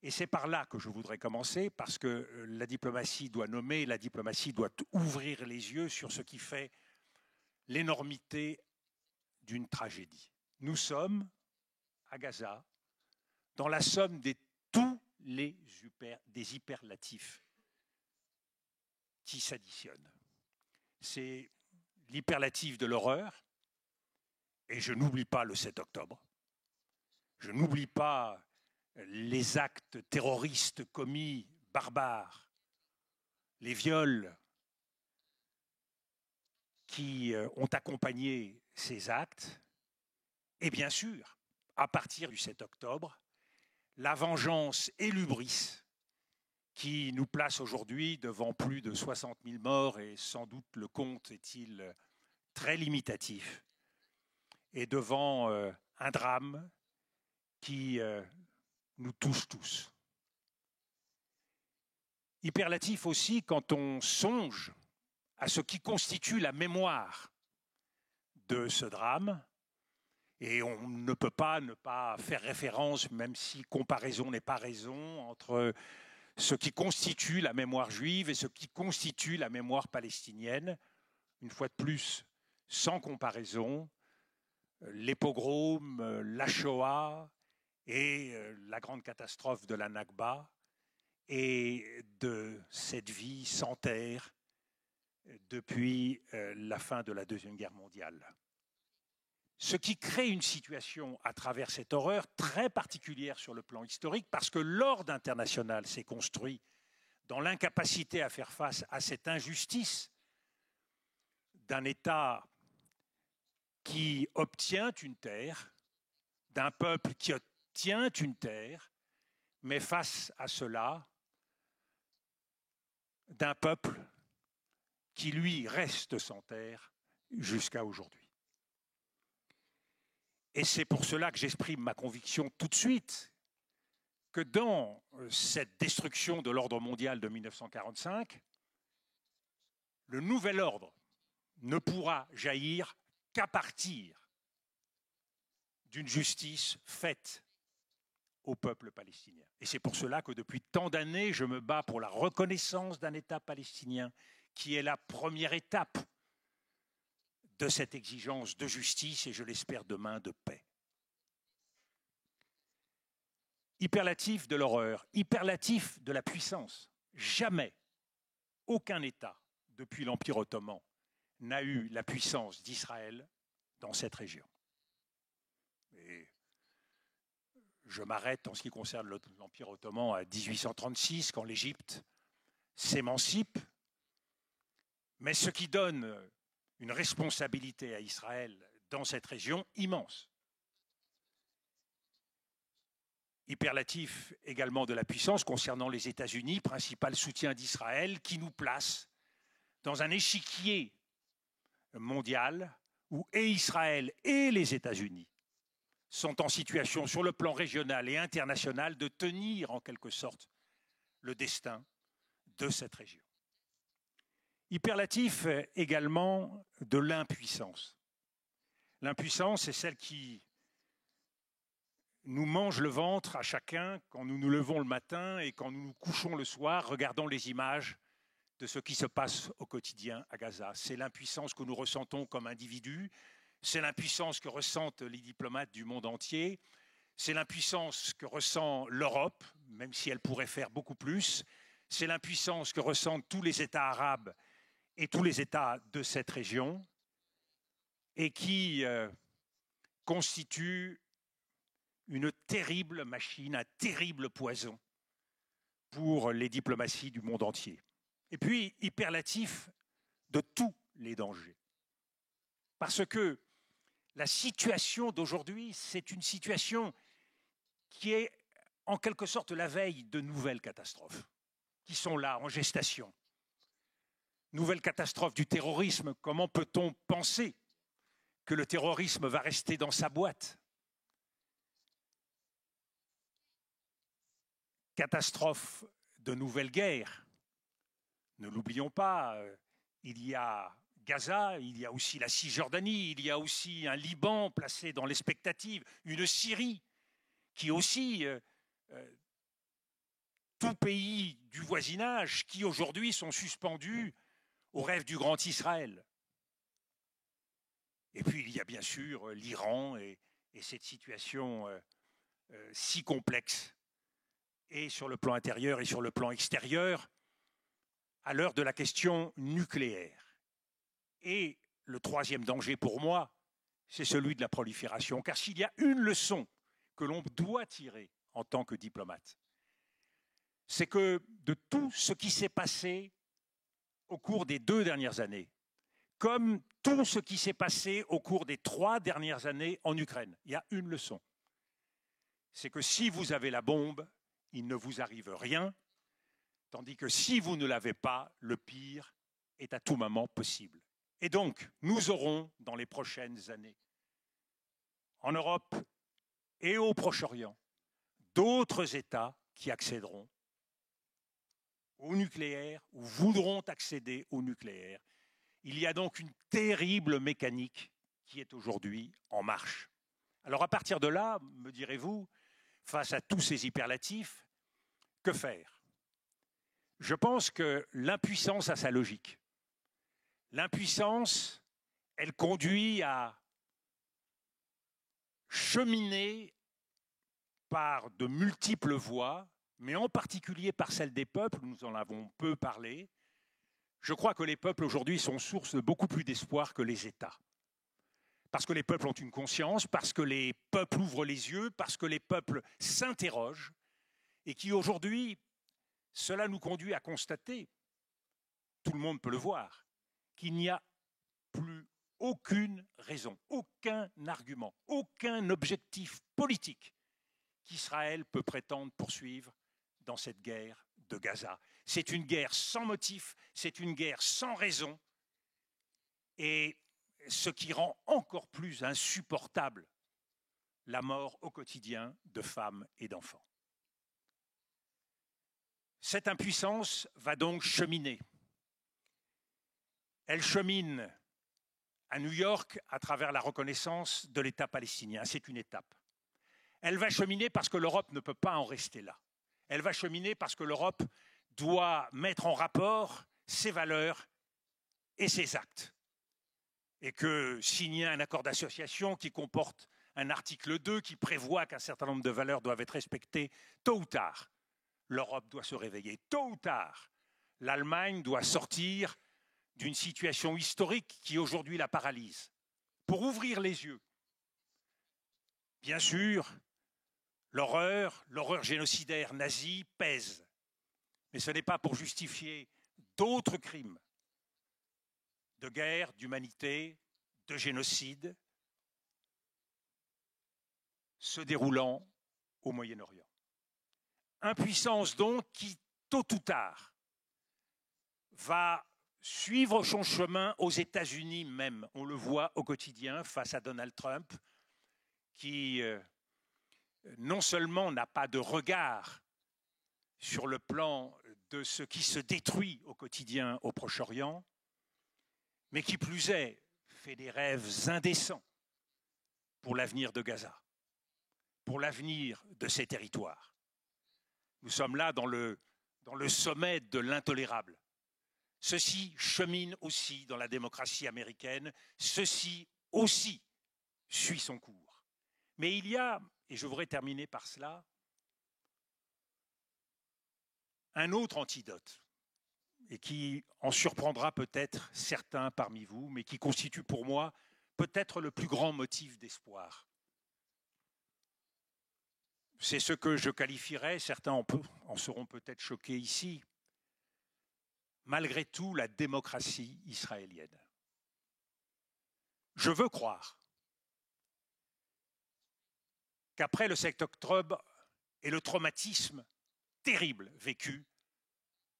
Et c'est par là que je voudrais commencer, parce que la diplomatie doit nommer, la diplomatie doit ouvrir les yeux sur ce qui fait l'énormité d'une tragédie. Nous sommes, à Gaza, dans la somme de tous des hyperlatifs qui s'additionnent. C'est l'hyperlatif de l'horreur, Et je n'oublie pas le 7 octobre. Je n'oublie pas les actes terroristes commis, barbares, les viols qui ont accompagné ces actes. Et bien sûr, à partir du 7 octobre, la vengeance et l'hubris qui nous place aujourd'hui devant plus de 60 000 morts, et sans doute le compte est-il très limitatif, et devant un drame qui nous touche tous. Hyperlatif aussi quand on songe à ce qui constitue la mémoire de ce drame, et on ne peut pas ne pas faire référence, même si comparaison n'est pas raison, entre ce qui constitue la mémoire juive et ce qui constitue la mémoire palestinienne. Une fois de plus, sans comparaison, les pogroms, la Shoah et la grande catastrophe de la Nakba, et de cette vie sans terre depuis la fin de la Deuxième Guerre mondiale. Ce qui crée une situation à travers cette horreur très particulière sur le plan historique, parce que l'ordre international s'est construit dans l'incapacité à faire face à cette injustice d'un État qui obtient une terre, d'un peuple qui obtient une terre, mais face à cela, d'un peuple qui, lui, reste sans terre jusqu'à aujourd'hui. Et c'est pour cela que j'exprime ma conviction tout de suite que dans cette destruction de l'ordre mondial de 1945, le nouvel ordre ne pourra jaillir qu'à partir d'une justice faite au peuple palestinien. Et c'est pour cela que depuis tant d'années, je me bats pour la reconnaissance d'un État palestinien qui est la première étape de cette exigence de justice et, je l'espère demain, de paix. Hyperlatif de l'horreur, hyperlatif de la puissance. Jamais aucun État, depuis l'Empire ottoman, n'a eu la puissance d'Israël dans cette région. Et je m'arrête en ce qui concerne l'Empire ottoman à 1836, quand l'Égypte s'émancipe. Mais ce qui donne une responsabilité à Israël dans cette région immense. Hyperlatif également de la puissance concernant les États-Unis, principal soutien d'Israël, qui nous place dans un échiquier mondial où et Israël et les États-Unis sont en situation sur le plan régional et international de tenir en quelque sorte le destin de cette région. Hyperlatif également de l'impuissance. L'impuissance est celle qui nous mange le ventre à chacun quand nous nous levons le matin et quand nous nous couchons le soir, regardant les images de ce qui se passe au quotidien à Gaza. C'est l'impuissance que nous ressentons comme individus, c'est l'impuissance que ressentent les diplomates du monde entier, c'est l'impuissance que ressent l'Europe, même si elle pourrait faire beaucoup plus, c'est l'impuissance que ressentent tous les États arabes et tous les États de cette région, et qui constitue une terrible machine, un terrible poison pour les diplomaties du monde entier. Et puis, hyperlatif de tous les dangers. Parce que la situation d'aujourd'hui, c'est une situation qui est en quelque sorte la veille de nouvelles catastrophes, qui sont là, en gestation. Nouvelle catastrophe du terrorisme. Comment peut-on penser que le terrorisme va rester dans sa boîte? Catastrophe de nouvelles guerres. Ne l'oublions pas, il y a Gaza, il y a aussi la Cisjordanie, il y a aussi un Liban placé dans l'expectative, une Syrie qui aussi, tout pays du voisinage qui aujourd'hui sont suspendus au rêve du grand Israël. Et puis il y a bien sûr l'Iran et cette situation si complexe, et sur le plan intérieur et sur le plan extérieur, à l'heure de la question nucléaire. Et le troisième danger pour moi, c'est celui de la prolifération. Car s'il y a une leçon que l'on doit tirer en tant que diplomate, c'est que de tout ce qui s'est passé au cours des 2 dernières années, comme tout ce qui s'est passé au cours des 3 dernières années en Ukraine, il y a une leçon. C'est que si vous avez la bombe, il ne vous arrive rien, tandis que si vous ne l'avez pas, le pire est à tout moment possible. Et donc, nous aurons, dans les prochaines années, en Europe et au Proche-Orient, d'autres États qui accéderont au nucléaire ou voudront accéder au nucléaire. Il y a donc une terrible mécanique qui est aujourd'hui en marche. Alors à partir de là, me direz-vous, face à tous ces hyperlatifs, que faire? Je pense que l'impuissance a sa logique. L'impuissance, elle conduit à cheminer par de multiples voies, mais en particulier par celle des peuples, nous en avons peu parlé. Je crois que les peuples aujourd'hui sont source de beaucoup plus d'espoir que les États. Parce que les peuples ont une conscience, parce que les peuples ouvrent les yeux, parce que les peuples s'interrogent, et qui aujourd'hui, cela nous conduit à constater, tout le monde peut le voir, qu'il n'y a plus aucune raison, aucun argument, aucun objectif politique qu'Israël peut prétendre poursuivre dans cette guerre de Gaza. C'est une guerre sans motif, c'est une guerre sans raison, et ce qui rend encore plus insupportable la mort au quotidien de femmes et d'enfants. Cette impuissance va donc cheminer. Elle chemine à New York à travers la reconnaissance de l'État palestinien. C'est une étape. Elle va cheminer parce que l'Europe ne peut pas en rester là. Elle va cheminer parce que l'Europe doit mettre en rapport ses valeurs et ses actes. Et que signer un accord d'association qui comporte un article 2 qui prévoit qu'un certain nombre de valeurs doivent être respectées, tôt ou tard, l'Europe doit se réveiller. Tôt ou tard, l'Allemagne doit sortir d'une situation historique qui aujourd'hui la paralyse, pour ouvrir les yeux. Bien sûr, l'horreur génocidaire nazie pèse, mais ce n'est pas pour justifier d'autres crimes de guerre, d'humanité, de génocide se déroulant au Moyen-Orient. Impuissance donc qui, tôt ou tard, va suivre son chemin aux États-Unis même. On le voit au quotidien face à Donald Trump, qui non seulement n'a pas de regard sur le plan de ce qui se détruit au quotidien au Proche-Orient, mais qui plus est, fait des rêves indécents pour l'avenir de Gaza, pour l'avenir de ces territoires. Nous sommes là dans le sommet de l'intolérable. Ceci chemine aussi dans la démocratie américaine, ceci aussi suit son cours. Mais il y a, et je voudrais terminer par cela, un autre antidote, et qui en surprendra peut-être certains parmi vous, mais qui constitue pour moi peut-être le plus grand motif d'espoir. C'est ce que je qualifierais, certains en seront peut-être choqués ici, malgré tout la démocratie israélienne. Je veux croire qu'après le 7 octobre et le traumatisme terrible vécu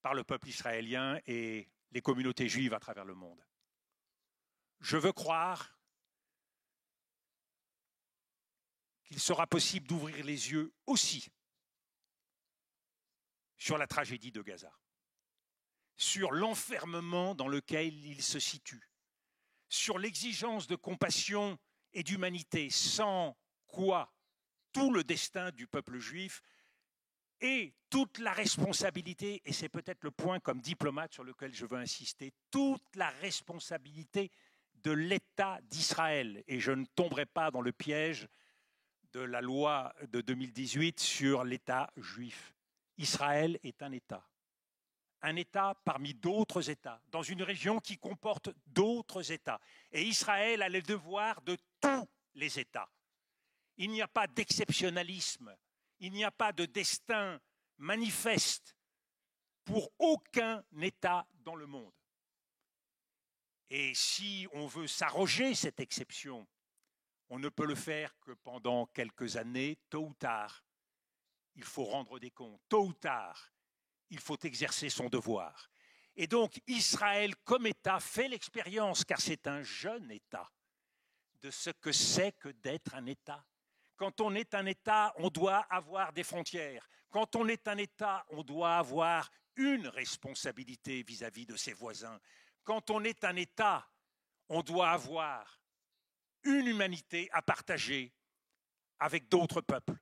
par le peuple israélien et les communautés juives à travers le monde, je veux croire qu'il sera possible d'ouvrir les yeux aussi sur la tragédie de Gaza, sur l'enfermement dans lequel il se situe, sur l'exigence de compassion et d'humanité, sans quoi tout le destin du peuple juif et toute la responsabilité, et c'est peut-être le point comme diplomate sur lequel je veux insister, toute la responsabilité de l'État d'Israël. Et je ne tomberai pas dans le piège de la loi de 2018 sur l'État juif. Israël est un État. un État parmi d'autres États, dans une région qui comporte d'autres États. Et Israël a le devoir de tous les États. Il n'y a pas d'exceptionnalisme, il n'y a pas de destin manifeste pour aucun État dans le monde. Et si on veut s'arroger cette exception, on ne peut le faire que pendant quelques années, tôt ou tard. Il faut rendre des comptes, tôt ou tard. Il faut exercer son devoir. Et donc, Israël, comme État, fait l'expérience, car c'est un jeune État, de ce que c'est que d'être un État. Quand on est un État, on doit avoir des frontières. Quand on est un État, on doit avoir une responsabilité vis-à-vis de ses voisins. Quand on est un État, on doit avoir une humanité à partager avec d'autres peuples.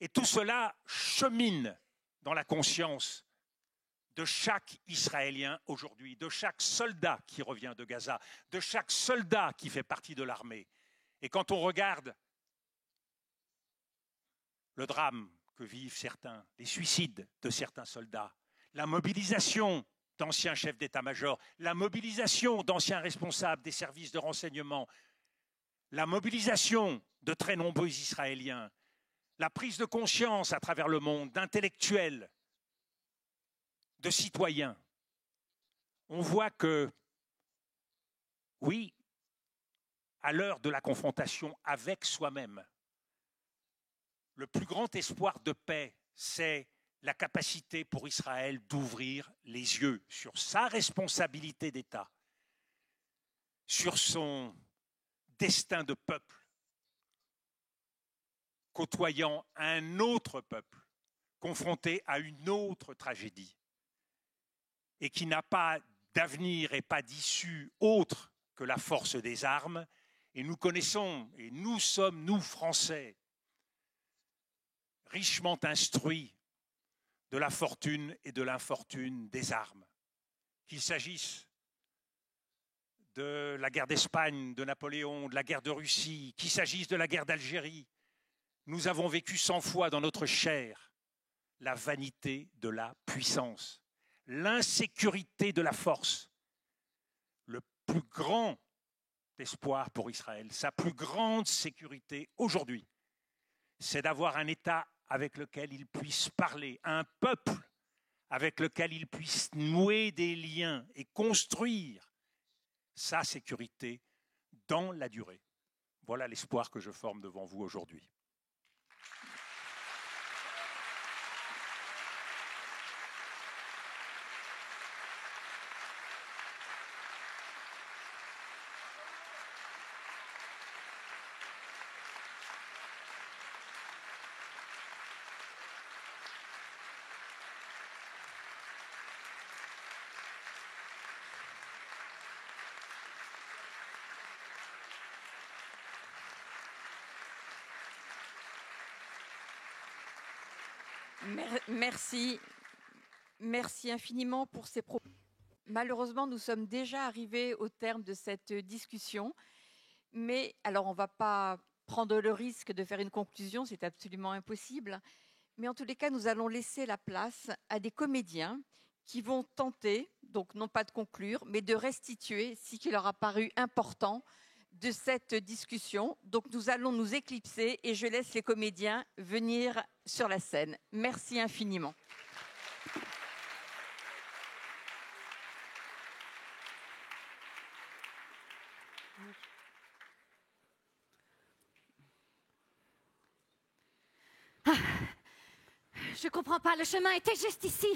Et tout cela chemine dans la conscience de chaque Israélien aujourd'hui, de chaque soldat qui revient de Gaza, de chaque soldat qui fait partie de l'armée. Et quand on regarde le drame que vivent certains, les suicides de certains soldats, la mobilisation d'anciens chefs d'état-major, la mobilisation d'anciens responsables des services de renseignement, la mobilisation de très nombreux Israéliens, la prise de conscience à travers le monde d'intellectuels, de citoyens, on voit que, oui, à l'heure de la confrontation avec soi-même, le plus grand espoir de paix, c'est la capacité pour Israël d'ouvrir les yeux sur sa responsabilité d'État, sur son destin de peuple, côtoyant un autre peuple, confronté à une autre tragédie, et qui n'a pas d'avenir et pas d'issue autre que la force des armes. Et nous connaissons, et nous sommes, nous Français, richement instruits de la fortune et de l'infortune des armes. Qu'il s'agisse de la guerre d'Espagne, de Napoléon, de la guerre de Russie, qu'il s'agisse de la guerre d'Algérie, nous avons vécu 100 fois dans notre chair la vanité de la puissance, l'insécurité de la force. Le plus grand espoir pour Israël, sa plus grande sécurité aujourd'hui, c'est d'avoir un État avec lequel il puisse parler, un peuple avec lequel il puisse nouer des liens et construire sa sécurité dans la durée. Voilà l'espoir que je forme devant vous aujourd'hui. Merci infiniment pour ces propos. Malheureusement, nous sommes déjà arrivés au terme de cette discussion. Mais alors, on ne va pas prendre le risque de faire une conclusion, c'est absolument impossible. Mais en tous les cas, nous allons laisser la place à des comédiens qui vont tenter, donc non pas de conclure, mais de restituer ce qui leur a paru important de cette discussion. Donc nous allons nous éclipser et je laisse les comédiens venir sur la scène. Merci infiniment. Je comprends pas, le chemin était juste ici.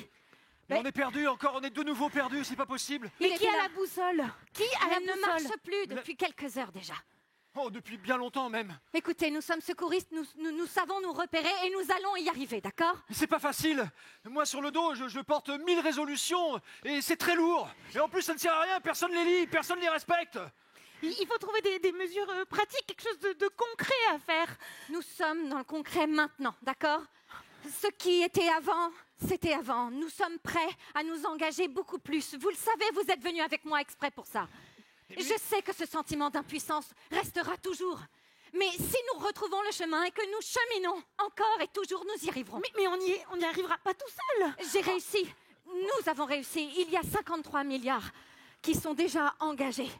Mais on est perdu encore, on est de nouveau perdu, c'est pas possible. Mais qui a la boussole? Qui a la boussole? Elle ne marche plus depuis quelques heures déjà. Oh, depuis bien longtemps même. Écoutez, nous sommes secouristes, nous savons nous repérer et nous allons y arriver, d'accord? Mais c'est pas facile. Moi, sur le dos, je porte 1000 résolutions et c'est très lourd. Et en plus, ça ne sert à rien, personne les lit, personne les respecte. Il faut trouver des mesures pratiques, quelque chose de concret à faire. Nous sommes dans le concret maintenant, d'accord? Ce qui était avant, c'était avant. Nous sommes prêts à nous engager beaucoup plus. Vous le savez, vous êtes venus avec moi exprès pour ça. Je sais que ce sentiment d'impuissance restera toujours. Mais si nous retrouvons le chemin et que nous cheminons encore et toujours, nous y arriverons. Mais on n'y arrivera pas tout seul. J'ai réussi. Nous avons réussi. Il y a 53 milliards qui sont déjà engagés.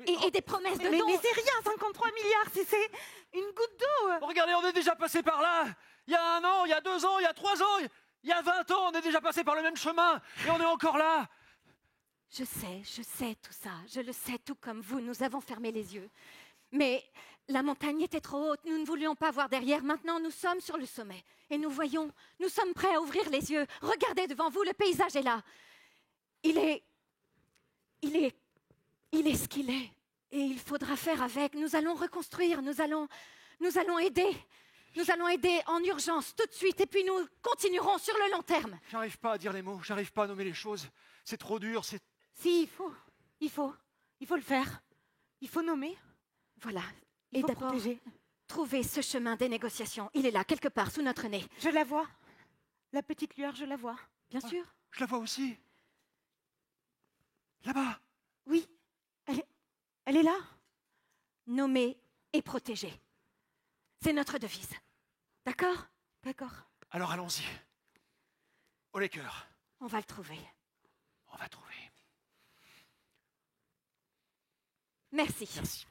Et des promesses de dons. Mais c'est rien, 53 milliards, c'est une goutte d'eau. Oh, regardez, on est déjà passé par là. Il y a 1 an, il y a 2 ans, il y a 3 ans, il y a 20 ans, on est déjà passé par le même chemin. Et on est encore là. Je sais tout ça. Je le sais tout comme vous. Nous avons fermé les yeux. Mais la montagne était trop haute. Nous ne voulions pas voir derrière. Maintenant, nous sommes sur le sommet. Et nous voyons, nous sommes prêts à ouvrir les yeux. Regardez devant vous, le paysage est là. Il est ce qu'il est. Et il faudra faire avec. Nous allons reconstruire. Nous allons aider. Nous allons aider en urgence, tout de suite. Et puis nous continuerons sur le long terme. J'arrive pas à dire les mots, j'arrive pas à nommer les choses. C'est trop dur, c'est... Si, il faut le faire. Il faut nommer. Voilà. Il Et faut d'abord, protéger. trouver ce chemin des négociations. Il est là, quelque part, sous notre nez. Je la vois. La petite lueur, je la vois. Bien sûr. Je la vois aussi. Là-bas. Oui, elle est là. Nommer et protéger. C'est notre devise. D'accord? D'accord. Alors allons-y. Au les cœurs. On va le trouver. On va trouver. Merci. Merci.